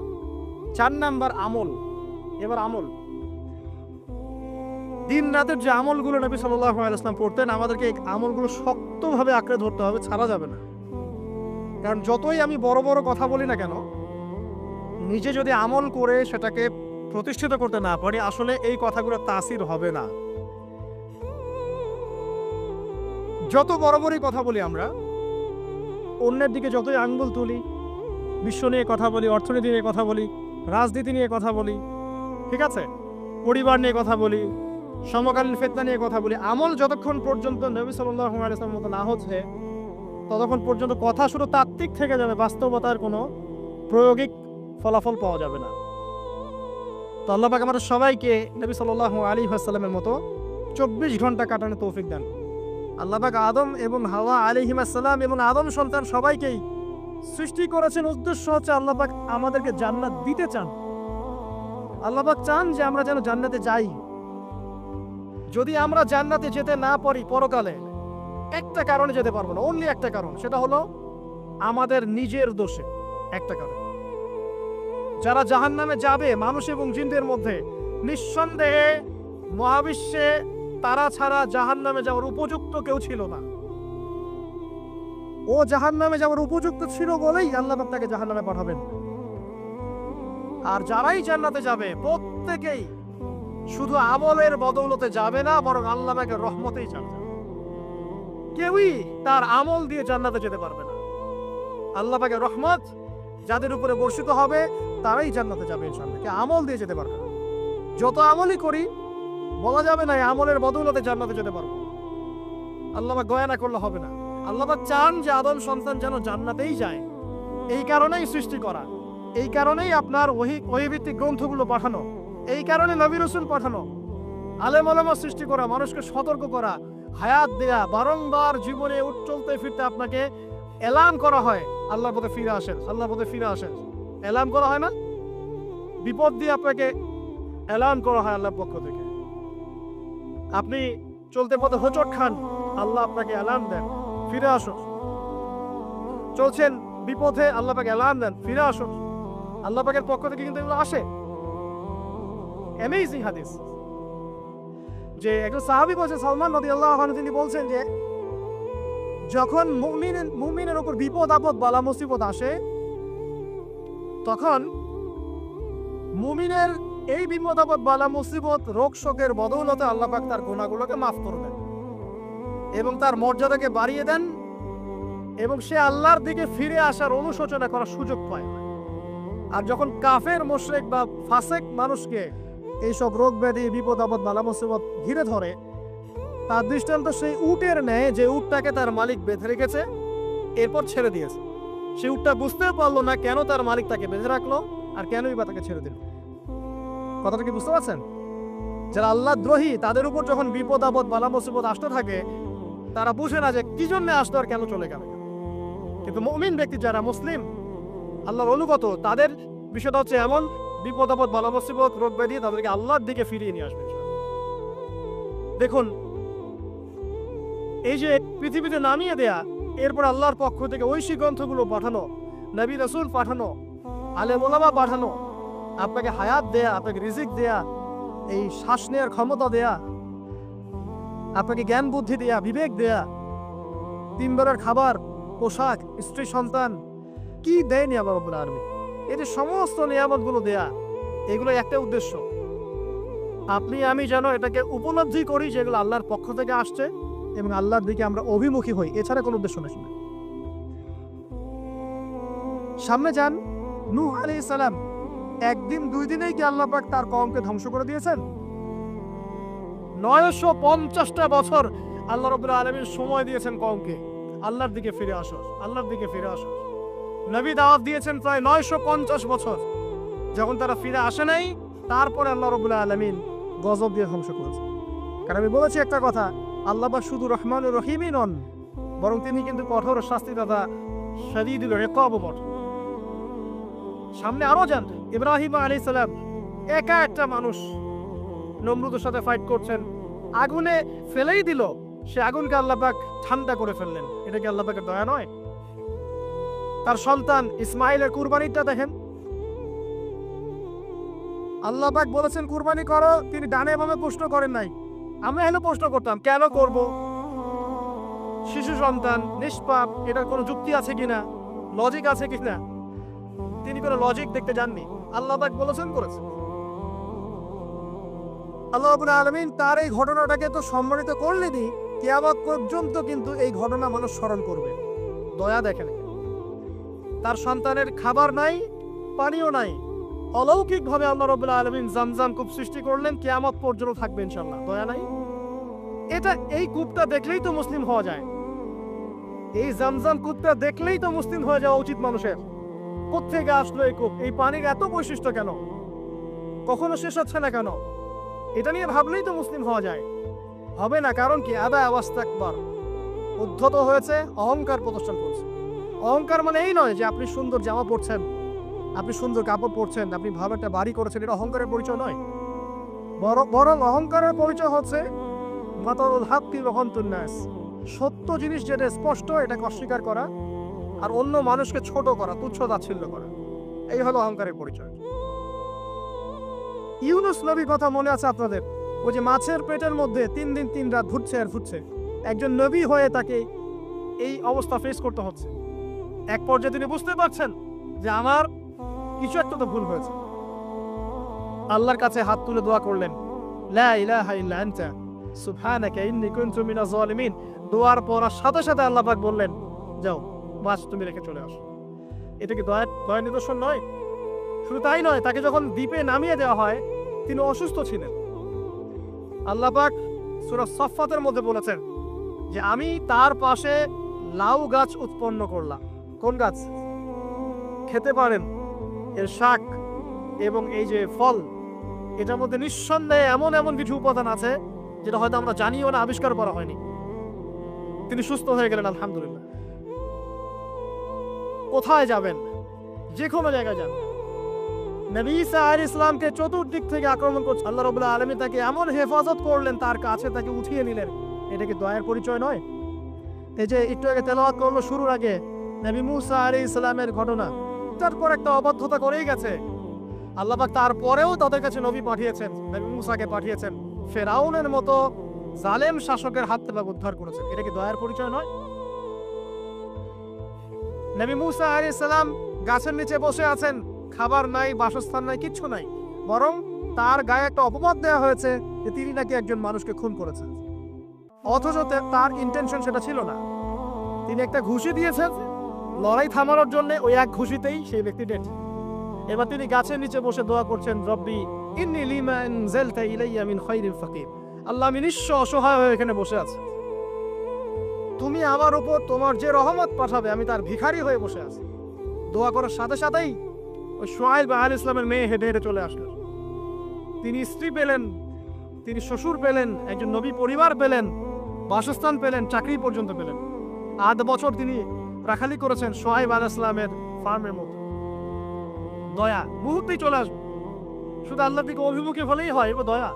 4 নাম্বার আমল। এবার আমল, দিন রাতের যে আমলগুলো নবী সাল্লাল্লাহু আলাইহি ওয়াসাল্লাম করতেন, আমাদেরকে এই আমলগুলো শক্তভাবে আঁকড়ে ধরতে হবে, ছাড়া যাবে না। কারণ যতই আমি বড় বড় কথা বলি না কেন, নিজে যদি আমল করে সেটাকে প্রতিষ্ঠিত করতে না পারি, আসলে এই কথাগুলো তাসির হবে না। যত বড় বড়ই কথা বলি আমরা, অন্যের দিকে যতই আঙ্গুল তুলি, বিশ্ব নিয়ে কথা বলি, অর্থনীতি নিয়ে কথা বলি, রাজনীতি নিয়ে কথা বলি, ঠিক আছে, পরিবার নিয়ে কথা বলি, সমকালীন ফিতনা নিয়ে কথা বলি, আমল যতক্ষণ পর্যন্ত নবী সাল্লাল্লাহু আলাইহি ওয়াসাল্লামের মতো না হচ্ছে, ততক্ষণ পর্যন্ত কথা শুধু তাত্ত্বিক থেকে যাবে, বাস্তবতার কোনো প্রায়োগিক ফলাফল পাওয়া যাবে না। তো আল্লাহ পাক আমাদের সবাইকে নবী সাল্লাল্লাহু আলাইহি ওয়াসাল্লামের মতো 24 ঘন্টা কাটানোর তৌফিক দান। আল্লাহ পাক আদম এবং হাওয়া আলাইহিস সালাম এবং আদম সন্তান সবাইকেই সৃষ্টি করেছেন, উদ্দেশ্য হচ্ছে আল্লাহ পাক আমাদেরকে জান্নাত দিতে চান। আল্লাহ পাক চান যে আমরা যেন জান্নাতে যাই। যদি আমরা জান্নাতে যেতে না পারি পরকালে, একটা কারণে যেতে পারবো না, অনলি একটা কারণ, সেটা হলো আমাদের নিজের দোষে। একটা কারণ, যারা জাহান্নামে যাবে মানুষ এবং জিনদের মধ্যে, নিঃসন্দেহে মহাবিশ্বে তারা ছাড়া জাহান্নামে যাওয়ার উপযুক্ত কেউ ছিল না। ও জাহান্নামে যাওয়ার উপযুক্ত ছিল বলেই আল্লাহ পাক তাকে জাহান্নামে পাঠাবেন। আর যারাই জান্নাতে যাবে প্রত্যেকেই শুধু আমলের বদৌলতে যাবে না, বরং আল্লাহ পাকের রহমতেই যাবে। কেউই তার আমল দিয়ে জান্নাতে যেতে পারবে না। আল্লাহ পাকের রহমত যাদের উপরে বর্ষিত হবে তারাই জান্নাতে যাবে ইনশাআল্লাহ। কে আমল দিয়ে যেতে পারবে না। যত আমলই করি বলা যাবে না এই আমলের বদৌলতে জান্নাতে যেতে পারবো। আল্লাহ পাক গয়না করলে হবে না। আল্লাহ পাক চান যে আদম সন্তান যেন জান্নাতেই যায়। এই কারণেই সৃষ্টি করা, এই কারণেই আপনার ওহীভিত্তিক গ্রন্থগুলো পাঠানো, এই কারণে নবী রাসূল পাঠানো, আলেম ওলামা সৃষ্টি করা, মানুষকে সতর্ক করা, হায়াত দেয়া, বারংবার জীবনে চলতে ফিরতে আপনাকে এলান করা হয় আল্লাহর পথে ফিরে আসেন, আল্লাহর পথে ফিরে আসেন। এলান করা হয় না? বিপদ দিয়ে আপনাকে এলান করা হয় আল্লাহর পক্ষ থেকে। আপনি চলতে পথে হোঁচট খান, আল্লাহ আপনাকে এলান দেন, ফিরে আসো। চলছেন বিপথে, আল্লাহ পাক এলান দেন, ফিরে আসো। আল্লাহ পাকের পক্ষ থেকে কিন্তু এগুলো আসে। অ্যামেজিং হাদিস যে একজন সাহাবী বলছেন, সালমান রাদিয়াল্লাহু আনহু, তিনি বলছেন যে যখন মুমিনের উপর বিপদ আপদ বালা মুসিবত আসে, তখন মুমিনের এই বিপদ আপদ বালা মুসিবত রোগ শোকের বদৌলতে আল্লাহ পাক তার গুনাহগুলোকে মাফ করে দেন এবং তার মর্যাদাকে বাড়িয়ে দেন এবং সে আল্লাহর দিকে ফিরে আসার অনুশোচনা করার সুযোগ পায়। আর যখন কাফের মুশরিক বা ফাসেক মানুষকে এইসব রোগ ব্যাধি বিপদ আপদ বালা মুসিবত ঘিরে ধরে, তার দৃষ্টান্ত সেই উটের ন্যায় যে উটটাকে তার মালিক বেঁধে রেখেছে এরপর ছেড়ে দিয়েছে। সেই উটটা বুঝতে পারলো না কেন তার মালিক তাকে বেঁধে রাখলো আর কেনই বা তাকে ছেড়ে দিল। কথাটা কি বুঝতে পারছেন? যারা আল্লাহ দ্রোহী তাদের উপর যখন বিপদ আপদ বালা মুসিবত আসতে থাকে, তারা বুঝে না যে কি জন্য আসতো আর কেন চলে গেল। কিন্তু মুমিন ব্যক্তি যারা মুসলিম আল্লাহর অনুগত, তাদের বিষয়টা হচ্ছে এমন, বিপদ আপদ বালা মুসিবত রোগ ব্যাধি তাদেরকে আল্লাহর দিকে ফিরিয়ে নিয়ে আসবে। দেখুন, এই যে পৃথিবীতে নামিয়ে দেয়া, এরপর আল্লাহর পক্ষ থেকে ঐশী গ্রন্থগুলো পাঠানো, নবী রাসূল পাঠানো, আলেম ওলামা পাঠানো, আপনাকে হায়াত দেয়া, আপনাকে রিজিক দেয়া, এই শ্বাস নেওয়ার ক্ষমতা দেয়া, আপনাকে জ্ঞান বুদ্ধি দেয়া, বিবেক দেয়া, তিনবেলার খাবার, পোশাক, স্ত্রী সন্তান, কি দেয়নি আল্লাহ রাব্বুল আলামিন। এই যে সমস্ত নিয়ামতগুলো দেয়া, এগুলো একটা উদ্দেশ্য, আপনি আমি যেন এটাকে উপলব্ধি করি যে এগুলো আল্লাহর পক্ষ থেকে আসছে এবং আল্লাহর দিকে আমরা অভিমুখী হই। এছাড়া কোনো উদ্দেশ্য নেই। সামনে যান, নূহ আলাইহিস সালাম, একদিন দুই দিনেই কি আল্লাহ পাক তার কওমকে ধ্বংস করে দিয়েছেন? 950টা বছর আল্লাহ রাব্বুল আলামিন সময় দিয়েছেন কওমকে, আল্লাহর দিকে ফিরে আসো, আল্লাহর দিকে ফিরে আসো। নবী দাওয়াত দিয়েছেন প্রায় 950 বছর। যখন তারা ফিরে আসে নাই, তারপরে আল্লাহ রাব্বুল আলামিন গজব দিয়ে ধ্বংস করেছে। কারণ আমি বলেছি একটা কথা, আল্লাহ পাক শুধু রহমানুর রহিমই নন, বরং তিনি কিন্তু কঠোর শাস্তিদাতা, শাদীদুল ইকাবও বটে। সামনে আরো যান, ইব্রাহিম আলাইহিস সালাম একা একটা মানুষ নমরুদের সাথে ফাইট করছেন, আগুনে ফেলেই দিল, সে আগুনকে আল্লাহ পাক ঠান্ডা করে ফেললেন। এটা কি আল্লাহ পাকের দয়া নয়? তার সন্তান ইসমাইলের কুরবানিটা দেখেন, আল্লাহ পাক বলেছেন কুরবানি করো, তিনি ডানে বামে প্রশ্ন করেন নাই। আমরা হলো প্রশ্ন করতাম, কেন করব? শিশু সন্তান, নিষ্পাপ, এটার কোনো যুক্তি আছে কিনা, লজিক আছে কিনা? তিনি কোনো লজিক দেখতে যাননি, আল্লাহ পাক বলেছেন করেছে। আল্লাহ রাব্বুল আলামিন তার এই ঘটনাটাকে তো সম্মানিত করলেনই, কিয়ামত পর্যন্ত কিন্তু এই ঘটনা মানুষ স্মরণ করবে। দয়া দেখেন, তার সন্তানের খাবার নাই, পানিও নাই, অলৌকিকভাবে আল্লাহ রাব্বুল আলামিন জামজাম কূপ সৃষ্টি করলেন, কিয়ামত পর্যন্ত থাকবে ইনশাআল্লাহ। দয়া নাই? এই কূপটা দেখলেই তো মুসলিম হওয়া যায়। এই জামজাম কূপটা দেখলেই তো মুসলিম হয়ে যাওয়া উচিত মানুষের। কোত্থেকে আসলো এই কূপ? এই পানির এত বৈশিষ্ট্য কেন? কখনো শেষ হচ্ছে না কেন? এটা নিয়ে ভাবলেই তো মুসলিম হওয়া যায়। হবে না, কারণ কি? আদা ওয়াস্তাকবার, উদ্ধত হয়েছে, অহংকার প্রদর্শন করছে। অহংকার মানে এই নয় যে আপনি সুন্দর জামা পরছেন, আপনি সুন্দর কাপড় পরছেন, আপনি ভালো একটা বাড়ি করেছেন, এটা অহংকারের পরিচয় নয়। বরং অহংকারের পরিচয় হচ্ছে মাতারুল হাক্কি ওয়া গমতুন নাস, সত্য জিনিস যেটা স্পষ্ট এটাকে অস্বীকার করা আর অন্য মানুষকে ছোট করা, তুচ্ছ তাচ্ছিল্য করা, এই হলো অহংকারের পরিচয়। ইউনুস নবীর কথা মনে আছে আপনাদের? ওই যে মাছের পেটের মধ্যে 3 দিন 3 রাত ঘুরছে আর ঘুরছে, একজন নবী হয়ে তাকে এই অবস্থা ফেস করতে হচ্ছে। এক পর্যায়ে তিনি বুঝতে পারছেন যে আমার কিছু একটা তো ভুল হয়েছে। আল্লাহর কাছে হাত তুলে দোয়া করলেন, লা ইলাহা ইল্লা আনতা সুবহানাকা ইন্নী কুনতু মিনাজ জালিমিন। দোয়ার পড়ার সাথে সাথে আল্লাহ পাক বললেন, যাও মাছ তুমি রেখে চলে আসো। এটা কি দয়ার নিদর্শন নয়? শুধু তাই নয়, তাকে যখন দ্বীপে নামিয়ে দেওয়া হয় তিনি অসুস্থ ছিলেন। আল্লাহ পাক সূরা সাফফাতের মধ্যে বলেছেন যে আমি তার পাশে লাউ গাছ উৎপন্ন করলাম। কোন গাছ? খেতে পারেন, এর শাক এবং এই যে ফল, এটার মধ্যে নিঃসন্দেহে এমন এমন কিছু উপাদান আছে যেটা হয়তো আমরা জানিও না, আবিষ্কার করা হয়নি। তিনি সুস্থ হয়ে গেলেন, আলহামদুলিল্লাহ। কোথায় যাবেন? যে কোনো জায়গায় যান। নবী ঈসা আলাইহিস সালামকে চতুর্দিক থেকে আক্রমণ করছে, আল্লাহ রাব্বুল আলামিন তাকে এমন হেফাজত করলেন, তার কাছে তাকে উঠিয়ে নিলেন। এটা কি দয়ার পরিচয় নয়? এই যে একটু আগে তেলাওয়াত করলো শুরুর আগে নবী মুসা আলাইহিস সালামের ঘটনা, তারপর একটা অবাধ্যতা করেই গেছে। আল্লাহ পাক তারপরেও তাদের কাছে নবী পাঠিয়েছেন, নবী মুসাকে পাঠিয়েছেন, ফেরাউনের মতো জালেম শাসকের হাত থেকে উদ্ধার করেছেন। এটা কি দয়ার পরিচয় নয়? নবী মুসা আলাইহিস সালাম গাছের নিচে বসে আছেন, খাবার নাই, বাসস্থান নাই, কিচ্ছু নাই, বরং তার গায়ে একটা অপবাদ দেওয়া হয়েছে যে তিনি নাকি একজন মানুষকে খুন করেছেন, অথচ তার ইন্টেনশন সেটা ছিল না। তিনি একটা ঘুষি দিয়েছেন লড়াই থামানোর জন্য, ওই এক ঘুষিতেই সেই ব্যক্তি ডেড। এবার তিনি গাছের নিচে বসে দোয়া করছেন, রব্বি ইন্নী লিমা আনজালতা ইলাইয়া মিন খায়রিন ফাকির। আল্লাহ, আমি নিঃস্ব অসহায় হয়ে এখানে বসে আছি, তুমি আমার উপর তোমার যে রহমত পাঠাবে আমি তার ভিখারি হয়ে বসে আছি। দোয়া করার সাথে সাথেই ওই শুআয়ব আলাইহিস সালামের মেয়ে হেঁটে হেঁটে চলে আসলো। তিনি স্ত্রী পেলেন, তিনি শ্বশুর পেলেন, একজন নবী পরিবার পেলেন, বাসস্থান পেলেন, চাকরি পর্যন্ত পেলেন। 8 বছর তিনি রাখালি করেছেন শুআয়ব আলাইহিস সালামের ফার্মের মতো। দয়া মুহূর্তেই চলে আসবে, শুধু আল্লাহর দিকে অভিমুখী হলেই হয়, এবার দয়া।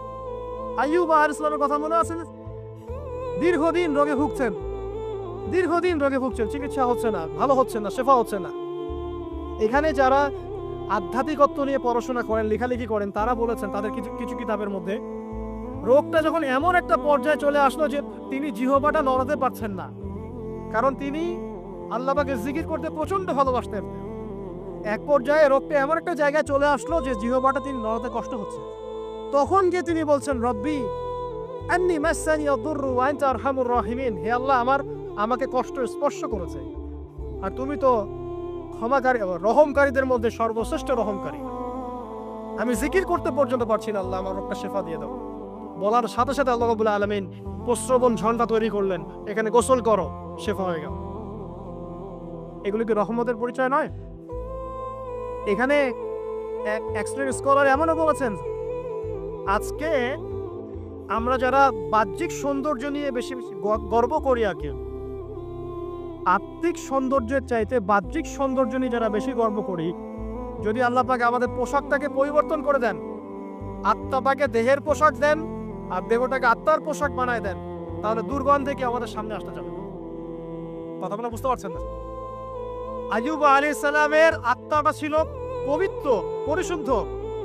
আইয়ুব আলাইহিস সালামের কথা মনে আছে? দীর্ঘদিন রোগে ভুগছেন, চিকিৎসা হচ্ছে না, ভালো হচ্ছে না, শেফা হচ্ছে না। এখানে যারা আধ্যাত্মিকত্ব নিয়ে পড়াশোনা করেন, লেখালেখি করেন, তারা বলেছেন তাদের কিছু কিতাবের মধ্যে, রোগটা যখন এমন একটা পর্যায়ে চলে আসলো যে তিনি জিহ্বাটা নড়াতে পারছেন না, কারণ তিনি আল্লাহ পাকের জিকির করতে প্রচন্ড ভালোবাসতেন। এক পর্যায়ে রোগটা এমন একটা জায়গায় চলে আসলো যে জিহ্বাটা তিনি নড়াতে কষ্ট হচ্ছে। তখন গিয়ে তিনি বলছেন, রব্বি আন্নী মাসসানি আদ-দুররু ওয়া আনতা আরহামুর রাহিমিন। হে আল্লাহ, আমাকে কষ্ট স্পর্শ করেছে, আর তুমি তো ক্ষমাকারী, রহমকারীদের মধ্যে সর্বশ্রেষ্ঠ রহমকারী। আমি জিকির করতে পর্যন্ত পারছি না, আল্লাহ আমার রোগটা শেফা দিয়ে দাও। বলার সাথে সাথে আল্লাহ রাব্বুল আলামিন প্রস্রবণ ঝর্ণা তৈরি করলেন, এখানে গোসল করো, শেফা হয়ে গেল। এগুলো কি রহমতের পরিচয় নয়? এখানে এক এক্সট্রিম স্কলার এমনও বলেছেন, আজকে আমরা যারা বাহ্যিক সৌন্দর্য নিয়ে বেশি বেশি গর্ব করি, আত্মিক সৌন্দর্যের চাইতে বাহ্যিক সৌন্দর্য নিয়ে যারা বেশি গর্ব করি, যদি আল্লাহ পাক আমাদের পোশাকটাকে পরিবর্তন করে দেন, আত্মাটাকে দেহের পোশাক দেন আর দেহটাকে আত্মার পোশাক বানায় দেন, তাহলে দুর্গন্ধে কি আমাদের সামনে আসতে যাবে না। কথাগুলো বুঝতে পারছেন না? আইয়ুব আলাইহিস সালামের আত্মাটা ছিল পবিত্র, পরিশুদ্ধ,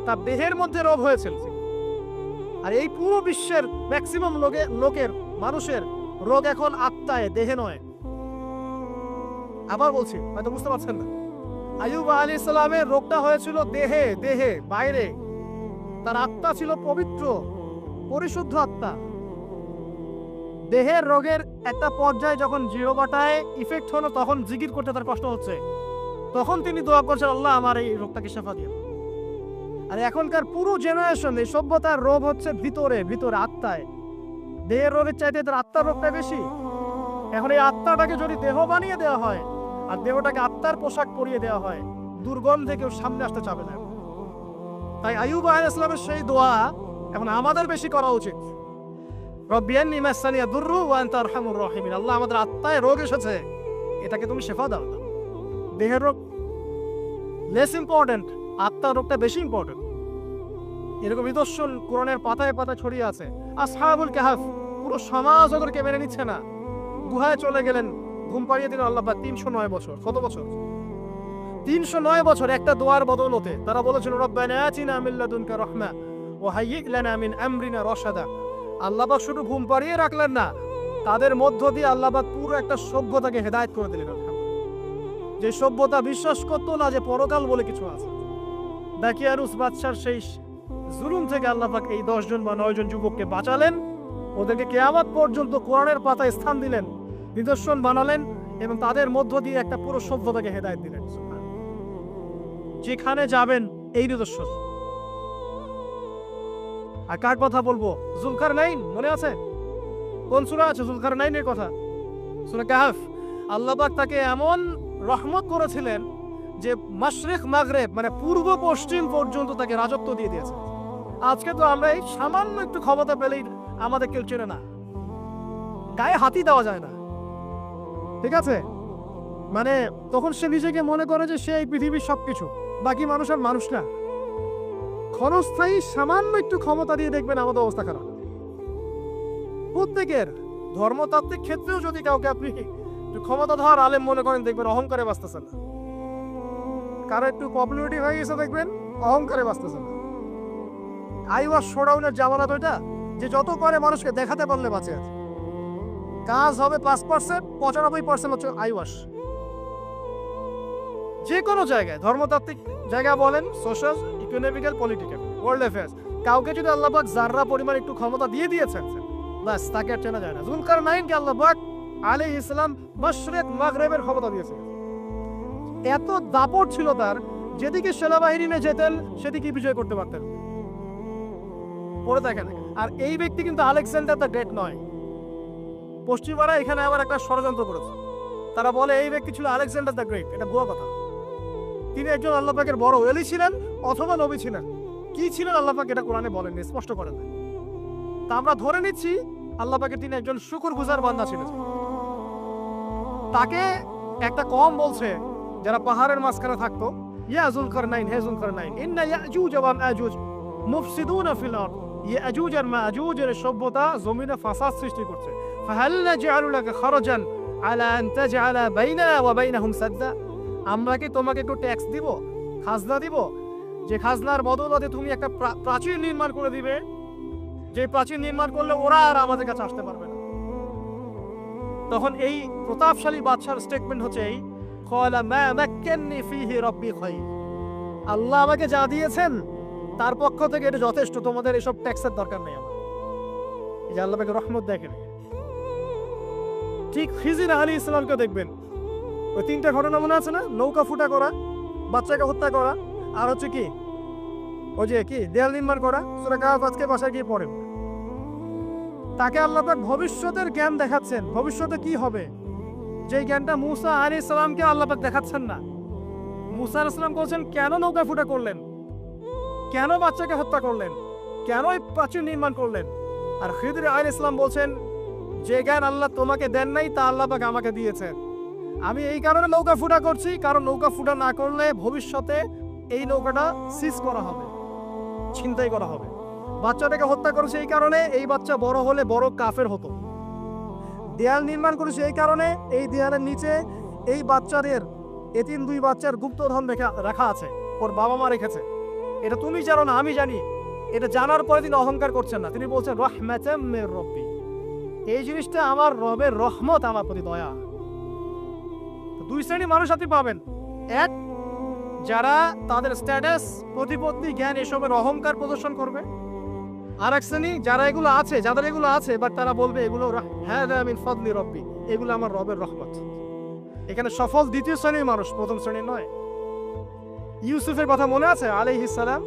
তার দেহের মধ্যে রোগ হয়েছিল। আর এই পুরো বিশ্বের ম্যাক্সিমাম লোকের মানুষের রোগ এখন আত্মায়, দেহে নয়। আবার বলছি, হয়তো বুঝতে পারছেন না। আইয়ুব আলাইহিস সালামের রোগটা হয়েছিল দেহে, বাইরে। তার আত্মা ছিল পবিত্র, পরিশুদ্ধ আত্মা। দেহের রোগের একটা পর্যায়ে যখন জিহ্বাটায় ইফেক্ট হলো, তখন জিকির করতে তার কষ্ট হচ্ছে, তখন তিনি দোয়া করছেন, আল্লাহ আমার এই রোগটাকে শেফা দিও। আর এখনকার পুরো জেনারেশন, এই সভ্যতার রোগ হচ্ছে ভিতরে আত্মায়। দেহের রোগের চাইতে তার আত্মার রোগটা বেশি। এখন এই আত্মাটাকে যদি দেহ বানিয়ে দেওয়া হয় আর দেহটাকে আত্মার পোশাক পরিয়ে দেওয়া হয়, দুর্গন্ধে কেউ সামনে আসতে চাবে না। তাই আইয়ুব আলাইহিস সালামের সেই দোয়া এখন আমাদের বেশি করা উচিত, রব্বি আন্নী মাসসানি আদ-দুররু ওয়া আনতা আরহামুর রাহিমিন। আল্লাহ, আমাদের আত্মায় রোগ এসেছে, এটাকে তুমি শেফা দাও। দেহের রোগ লেস ইম্পর্টেন্ট, আত্মার রোগটা বেশি ইম্পর্টেন্ট। এরকম নিদর্শন কোরআনের পাতায় পাতায় ছড়িয়ে আছে। আসহাবুল কাহাফ, পুরো সমাজ ওদেরকে মেনে নিচ্ছে না, গুহায় চলে গেলেন, ঘুম পাড়িয়ে দিলেন আল্লাহ পাক। 309 বছর, কত বছর? 309 বছর একটা দোয়ার বদৌলতে। তারা বলেছিল রব্বানা আতিনা মিন লাদুনকা রাহমা ওয়া হাইয়্যি লানা মিন আমরিনা রাশাদা। আল্লাহ পাক শুধু ঘুম পাড়িয়ে রাখলেন না, তাদের মধ্য দিয়ে আল্লাহ পাক পুরো একটা সভ্যতাকে হেদায়েত করে দিলেন। যে সভ্যতা বিশ্বাস করতো না যে পরকাল বলে কিছু আছে। দাকিয়ানুস বাদশার সেই জুলুম থেকে আল্লাহ পাক এই 10 জন বা 9 জন যুবককে বাঁচালেন, ওদেরকে কিয়ামত পর্যন্ত কোরআনের পাতায় স্থান দিলেন, নিদর্শন বানালেন এবং তাদের মধ্য দিয়ে একটা পুরো সভ্যতাকে হেদায়েত দিলেন। যেখানে যাবেন এই নিদর্শন। আর কার কথা বলবো? যুলকারনাইন, মনে আছে? কোন সূরা আছে যুলকারনাইনের কথা? সূরা কাহফ। আল্লাহ পাক তাকে এমন রহমত করেছিলেন যে মাশরিক মাগরিব মানে পূর্ব পশ্চিম পর্যন্ত তাকে রাজত্ব দিয়ে দিয়েছে। আজকে তো আমরা এই সামান্য একটু ক্ষমতা পেলেই আমাদের কেউ চেনে না, গায়ে হাতি দেওয়া যায় না, ঠিক আছে? মানে তখন সে নিজেকে মনে করে যে সে এই পৃথিবীর সবকিছু, বাকি মানুষ আর মানুষ না। ক্ষণস্থায়ী সামান্য একটু ক্ষমতা দিয়ে দেখবেন আমাদের অবস্থা খারাপ। প্রত্যেকের ধর্মতাত্ত্বিক ক্ষেত্রেও যদি কাউকে আপনি ক্ষমতা ধর আলেম মনে করেন, দেখবেন অহংকারে বাঁচতেছেন না। কারো একটু পপুলারিটি হয়ে গেছে, দেখবেন অহংকারে বাঁচতেছেন না। আই ওয়াশ শোডাউনের জামানা তো এটা, যে যত করে মানুষকে দেখাতে পারলে বাঁচে আছে। কাজ হবে 5%, 95% হচ্ছে আই ওয়াশ। যে কোনো জায়গায়, ধর্মতাত্ত্বিক জায়গা বলেন, social, economical, political, world affairs, কাউকে যদি আল্লাহ পাক যাররা পরিমাণ একটু ক্ষমতা দিয়ে দিয়েছেন, বাস তাকে আর চেনা যায় না। যুলকারনাইনকে আল্লাহ পাক আলাইহিস ইসলাম মাশরিক মাগরিবের ক্ষমতা দিয়েছে। এত দাপট ছিল তার, যেদিকে সেনাবাহিনী নিয়ে যেতেন সেদিকে বিজয় করতে পারতেন। পড়ে দেখেন। আর এই ব্যক্তি কিন্তু আলেকজান্ডার দ্য গ্রেট নয়। পশ্চিমারা এখানে আবার একটা ষড়যন্ত্র করেছে। তারা বলে এই ব্যক্তি ছিল আলেকজান্ডার দ্য গ্রেট। এটা ভুয়া কথা। তিনি একজন আল্লাহ পাকের বড় ওলি ছিলেন অথবা নবী ছিলেন। কি ছিলেন আল্লাহ পাক এটা কোরআনে বলেননি, স্পষ্ট করেন। তা আমরা ধরে নিচ্ছি আল্লাহ পাকের তিনি একজন শুকরগুজার বান্দা ছিলেন। তাকে একটা কম বলছে যারা পাহাড়ের মাঝখানে থাকতো, ইয়া যুলকারনাইন, হে যুলকারনাইন, ইন্না ইয়াজুজ ওয়া মাজুজ মুফসিদুনা ফিল আরদ। ইয়াজুজ আর মাজুজের সভ্যতা জমিনে ফাসাদ সৃষ্টি করছে। ফাহাল নাজআলু লাকা খারাজান আলা আন তাজআলা বাইনানা ওয়া বাইনাহুম সাদদা। আমরা কি তোমাকে একটু ট্যাক্স দিব, খাজনা দিব, যে খাজনার বদৌলতে তুমি একটা প্রাচীর নির্মাণ করে দিবে, যে প্রাচীর নির্মাণ করলে ওরা আর আমাদের কাছে আসতে পারবে না। তখন এই প্রতাপশালী বাদশার স্টেটমেন্ট হচ্ছে এই, ক্বালা মা মাক্কান্নি ফীহি রাব্বি খায়র। আল্লাহ আমাকে যা দিয়েছেন তার পক্ষ থেকে এটা যথেষ্ট, তোমাদের এসব ট্যাক্সের দরকার নেই আমার। এই যে আল্লাহ পাকে রহমত দেখেন। ঠিক খিজির আলাইহিস সালামকে দেখবেন, ওই 3টা ঘটনা মনে আছে না? নৌকা ফুটা করা, বাচ্চাকে হত্যা করা, আর হচ্ছে কি ওই যে কি দেয়াল নির্মাণ করা। সূরা কাহফ আজকে বাসায় গিয়ে পড়েন। তাকে আল্লাহ পাক ভবিষ্যতের জ্ঞান দেখাচ্ছেন, ভবিষ্যতে কি হবে, যে জ্ঞানটা মূসা আলাইহিস সালামকে আল্লাহ পাক দেখাচ্ছেন না। মূসা আলাইহিস সালাম বলছেন কেন নৌকা ফুটা করলেন, কেন বাচ্চাকে হত্যা করলেন, কেন এই প্রাচীর নির্মাণ করলেন। আর খিদির আলাইহিস সালাম বলছেন যে জ্ঞান আল্লাহ তোমাকে দেন নাই তা আল্লাহ পাক আমাকে দিয়েছেন। আমি এই কারণে নৌকা ফুটা করছি, কারণ নৌকা ফুটা না করলে ভবিষ্যতে এই নৌকাটা সিজ করা হবে, ছিনতাই করা হবে। বাচ্চাটাকে হত্যা করেছে এই কারণে এই বাচ্চা বড় হলে বড় কাফের হতো। দেয়াল নির্মাণ করেছে এই কারণে এই দেয়ালের নিচে এই বাচ্চাদের এতিম 2 বাচ্চার গুপ্তধন রাখা আছে, ওর বাবা মা রেখেছে। এটা তুমি জানো না, আমি জানি। এটা জানার পরে তিনি অহংকার করছেন না, তিনি বলছেন রাহমাতাম মির রাব্বি, এই জিনিসটা আমার রবের রহমত, আমার প্রতি দয়া। 2 শ্রেণীর মানুষ আপনি পাবেন। এক, যারা তাদের স্ট্যাটাস, প্রতিপত্তি, জ্ঞান এসবের অহংকার প্রদর্শন করবে। আর এক শ্রেণী যারা এগুলো আছে, যাদের এগুলো আছে বাট তারা বলবে এগুলো হাযা মিন ফাদলি রাব্বি, এগুলো আমার রবের রহমত। এখানে সফল 2য় শ্রেণীর মানুষ, 1ম শ্রেণীর নয়। ইউসুফের কথা মনে আছে? আলাইহিস সালাম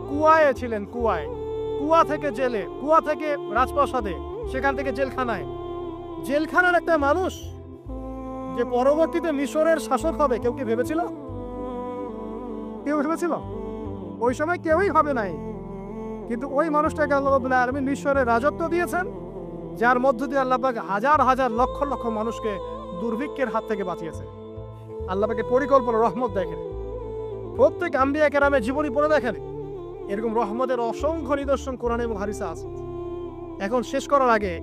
কুয়ায় ছিলেন, কুয়া থেকে জেলে, কুয়া থেকে রাজপ্রাসাদে, সেখান থেকে জেলখানায়। জেলখানার একটা মানুষ যে পরবর্তীতে মিশরের শাসক হবে, কেউ কি ভেবেছিল? কেউ ভেবেছিল? ওই সময় কেউই ভাবে নাই। কিন্তু ওই মানুষটাকে আল্লাহ রাব্বুল আলামিন মিশরের রাজত্ব দিয়েছেন, যার মধ্য দিয়ে আল্লাহ পাক হাজার হাজার লক্ষ লক্ষ মানুষকে দুর্ভিক্ষের হাত থেকে বাঁচিয়েছে। আল্লাহ পাকের পরিকল্পনা, রহমত দেখেন। প্রত্যেক আম্বিয়া কেরামের জীবনী পড়ে দেখেন, এরকম রহমতের অসংখ্য নিদর্শন কোরআন এবং হাদিসে আছে। এখন শেষ করার আগে,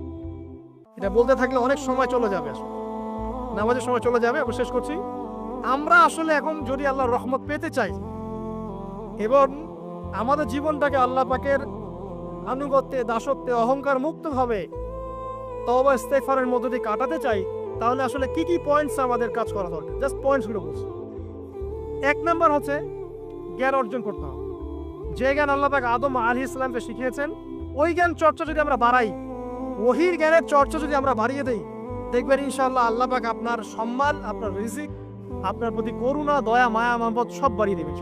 এটা বলতে থাকলে অনেক সময় চলে যাবে, নামাজের সময় চলে যাবে, আমি শেষ করছি। আমরা আসলে এখন যদি আল্লাহর রহমত পেতে চাই এবং আমাদের জীবনটাকে আল্লাহ পাকের আনুগত্যে, দাসত্বে, অহংকার মুক্তভাবে তওবা ইস্তেগফারের মধ্য দিয়ে কাটাতে চাই, তাহলে আসলে কি কি পয়েন্টস আমাদের কাজ করা দরকার, জাস্ট পয়েন্টসগুলো বলছি। 1 নাম্বার হচ্ছে জ্ঞান অর্জন করতে হবে। যে জ্ঞান আল্লাহ পাক আদম আলাইহিস সালামকে শিখিয়েছেন, ওই জ্ঞান চর্চা যদি আমরা বাড়াই, ওহির জ্ঞানের চর্চা যদি আমরা বাড়িয়ে দেই, দেখবেন ইনশাআল্লাহ আল্লাহ পাক আপনার সম্মান, আপনার রিজিক, আপনার প্রতি করুণা, দয়া, মায়া, মহব্বত সব বাড়িয়ে দেবে।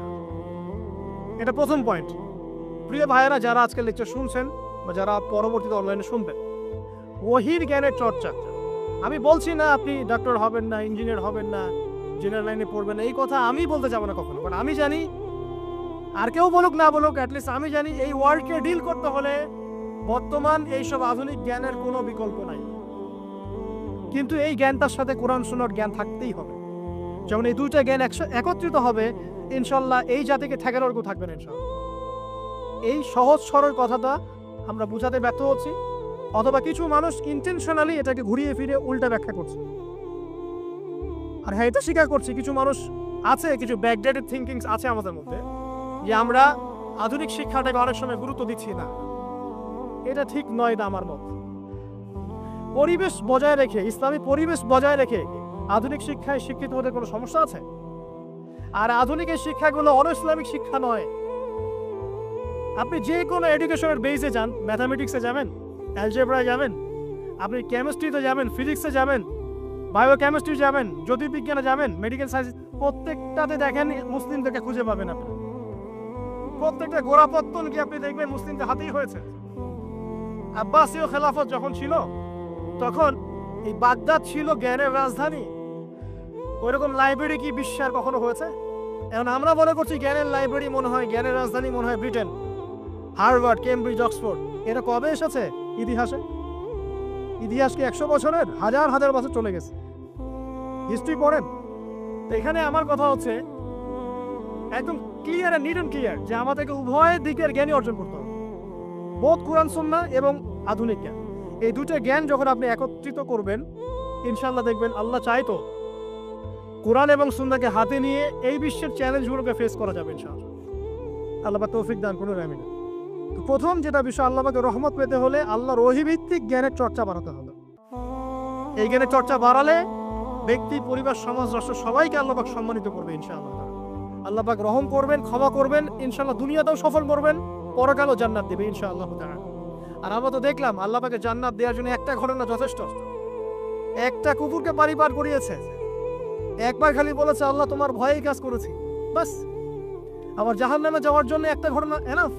এটা প্রথম পয়েন্ট। প্রিয় ভাইয়েরা, যারা আজকে লেকচার শুনছেন বা যারা পরবর্তীতে অনলাইনে শুনবেন, ওহির জ্ঞানের চর্চা। আমি বলছি না আপনি ডাক্তার হবেন না, ইঞ্জিনিয়ার হবেন না, জেনারেল লাইনে পড়বেন না, এই কথা আমি বলতে যাবো না কখনো। কারণ আমি জানি, আর কেউ বলুক না বলুক, অ্যাটলিস্ট আমি জানি এই ওয়ার্ল্ডকে ডিল করতে হলে বর্তমান এইসব আধুনিক জ্ঞানের কোনো বিকল্প নাই। কিন্তু এই জ্ঞানটার সাথে কোরআন সুন্নাহর জ্ঞান থাকতেই হবে। যেমন এই দুইটা জ্ঞান একত্রিত হবে, ইনশাল্লাহ এই জাতিকে ঠেকানোর কেউ থাকবে না ইনশাল্লাহ। এই সহজ সরল কথাটা আমরা বুঝাতে ব্যর্থ হচ্ছি, অথবা কিছু মানুষ ইন্টেনশনালি এটাকে ঘুরিয়ে ফিরে উল্টা ব্যাখ্যা করছে। আর হ্যাঁ, এটা স্বীকার করছি, কিছু মানুষ আছে, কিছু ব্যাকডেটেড থিঙ্কিংস আছে আমাদের মধ্যে, যে আমরা আধুনিক শিক্ষাটাকে অনেক সময় গুরুত্ব দিচ্ছি না। এটা ঠিক নয়, এটা আমার মত। পরিবেশ বজায় রেখে, ইসলামী পরিবেশ বজায় রেখে আধুনিক শিক্ষায় শিক্ষিত হতে কোনো সমস্যা আছে? আর আধুনিক এই শিক্ষাগুলো অন ইসলামিক শিক্ষা নয়। আপনি যে কোনো এডুকেশনের বেসে যান, ম্যাথামেটিক্সে যাবেন, অ্যালজেব্রায় যাবেন, আপনি কেমিস্ট্রিতে যাবেন, ফিজিক্সে যাবেন, বায়োকেমিস্ট্রি যাবেন, জ্যোতির্বিজ্ঞানে যাবেন, মেডিকেল সায়েন্স, প্রত্যেকটাতে দেখেন মুসলিমদেরকে খুঁজে পাবেন আপনি। প্রত্যেকটা গোড়াপত্তন কি আপনি দেখবেন মুসলিমদের হাতেই হয়েছে। আব্বাসীয় খেলাফত যখন ছিল, তখন এই বাগদাদ ছিল জ্ঞানের রাজধানী। ওইরকম লাইব্রেরি কি বিশ্বের কখনো হয়েছে? এখন আমরা মনে করছি জ্ঞানের লাইব্রেরি মনে হয়, জ্ঞানের রাজধানী মনে হয় ব্রিটেন, হার্ভার্ড, কেমব্রিজ, অক্সফোর্ড। এটা কবে এসেছে ইতিহাসে? ইতিহাস কি 100 বছরের? হাজার হাজার বছর চলে গেছে। হিস্ট্রি পড়েন। তো এখানে আমার কথা হচ্ছে একদম ক্লিয়ার আর নিট অ্যান্ড ক্লিয়ার যে আমাদেরকে উভয় দিকের জ্ঞানই অর্জন করতে হবে, বোধ কোরআন সুন্নাহ এবং আধুনিক জ্ঞান। এই দুটো জ্ঞান যখন আপনি একত্রিত করবেন, ইনশাআল্লাহ দেখবেন আল্লাহ চাইতো কোরআন এবং সুন্নাহকে হাতে নিয়ে এই বিশ্বের চ্যালেঞ্জগুলোকে ফেস করা যাবে ইনশাআল্লাহ। আল্লাহ পাক তৌফিক দান করুন, আমিন। তো প্রথম যেটা বিষয়, আল্লাহ পাকের রহমত পেতে হলে আল্লাহর ওহীভিত্তিক জ্ঞানের চর্চা বাড়াতে হবে। এই জ্ঞানের চর্চা বাড়ালে ব্যক্তি, পরিবার, সমাজ, রাষ্ট্র সবাইকে আল্লাহ পাক সম্মানিত করবে ইনশাআল্লাহ। আল্লাহ পাক রহম করবেন, ক্ষমা করবেন, ইনশাআল্লাহ দুনিয়াতেও সফল করবেন, পরকালও জান্নাত দেবে ইনশাআল্লাহ তাআলা। আর আমরা তো দেখলাম আল্লাহ পাকে জান্নাত দেওয়ার জন্য একটা ঘটনা যথেষ্ট। একটা কুকুরকে বাড়ি পার করিয়েছে, একবার খালি বলেছে আল্লাহ তোমার ভয়েই কাজ করেছি, বাস। আবার জাহান্নামে যাওয়ার জন্য একটা ঘটনা এনাফ,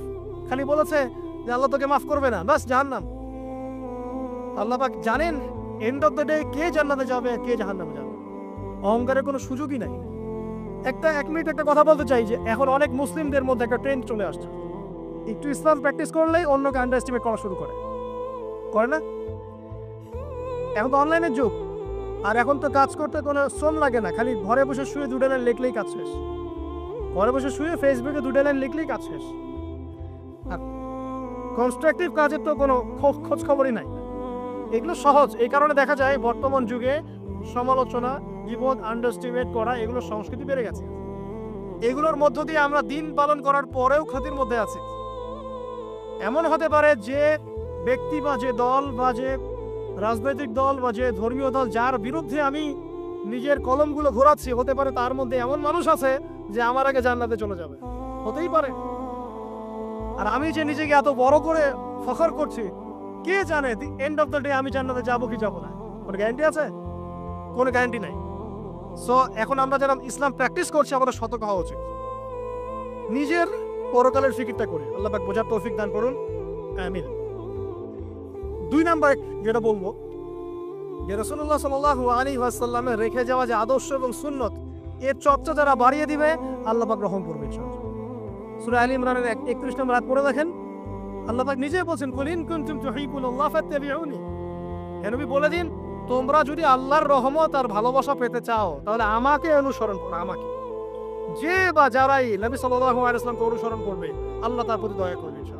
খালি বলেছে যে আল্লাহ তোকে মাফ করবে না, বাস জাহান্নাম। আল্লাহ পাক জানেন এন্ড অফ দ্য ডে কে জান্নাতে যাবে, কে জাহান্নামে যাবে। অহংকারের কোনো সুযোগই নাই। এক মিনিট একটা কথা বলতে চাই, যে এখন অনেক মুসলিমদের মধ্যে একটা ট্রেন্ড চলে আসছে, একটু ইসলাম প্র্যাকটিস করলেই অন্যকে আন্ডার এস্টিমেট করা শুরু করে না? এখন তো অনলাইনের যুগ, আর এখন তো কাজ করতে কোনো শ্রম লাগে না, খালি ঘরে বসে শুয়ে 2 লাইন লিখলেই কাজ শেষ। ঘরে বসে শুয়ে ফেসবুকে 2 লাইন লিখলেই কাজ শেষ। আর কনস্ট্রাকটিভ কাজের তো কোনো খোঁজ খবরই নাই। এগুলো সহজ, এই কারণে দেখা যায় বর্তমান যুগে সমালোচনা, বিপদ, আন্ডারস্টিমেট করা, এগুলো সংস্কৃতি বেড়ে গেছে। এগুলোর মধ্য দিয়ে আমরা দিন পালন করার পরেও ক্ষতির মধ্যে আছি। এমন হতে পারে যে ব্যক্তি বা যে দল বা যে রাজনৈতিক দল বা যে ধর্মীয় দল যার বিরুদ্ধে আমি নিজের কলমগুলো ঘোরাচ্ছি, হতে পারে তার মধ্যে এমন মানুষ আছে যে আমার আগে জান্নাতে চলে যাবে, হতেই পারে। আর আমি যে নিজেকে এত বড় করে ফখর করছি, কে জানে the end of the day আমি জান্নাতে যাবো কি যাবো না, কোনো গ্যারান্টি আছে? কোনো গ্যারান্টি নাই। সো এখন আমরা যারা ইসলাম প্র্যাকটিস করছি, আমাদের সতর্ক হওয়া উচিত, নিজের পরকালের ফিকিরটা করি। আল্লাহ পাক বোঝার তৌফিক দান করুন, আমিন। 2 নাম্বার যেটা বলবো, যে রাসূলুল্লাহ সাল্লাল্লাহু আলাইহি ওয়াসাল্লামের রেখে যাওয়া যে আদর্শ এবং সুন্নত, এর চর্চা যারা বাড়িয়ে দিবে আল্লাহ পাক রহম করবে ইনশাআল্লাহ। সূরা আলী ইমরানের 31 নম্বর আয়াত পড়ে দেখেন, আল্লাহ পাক নিজেই বলেন, কুল ইন কুনতুম তুহিব্বুনাল্লাহ ফাত্তাবিউনি। হে নবী বলে দিন, তোমরা যদি আল্লাহর রহমত আর ভালোবাসা পেতে চাও তাহলে আমাকে অনুসরণ করো, আমাকে। যে বা যারাই নবী সাল্লাল্লাহু আলাইহি ওয়াসাল্লামকে অনুসরণ করবে আল্লাহ তার প্রতি দয়া করবে ইনশাআল্লাহ।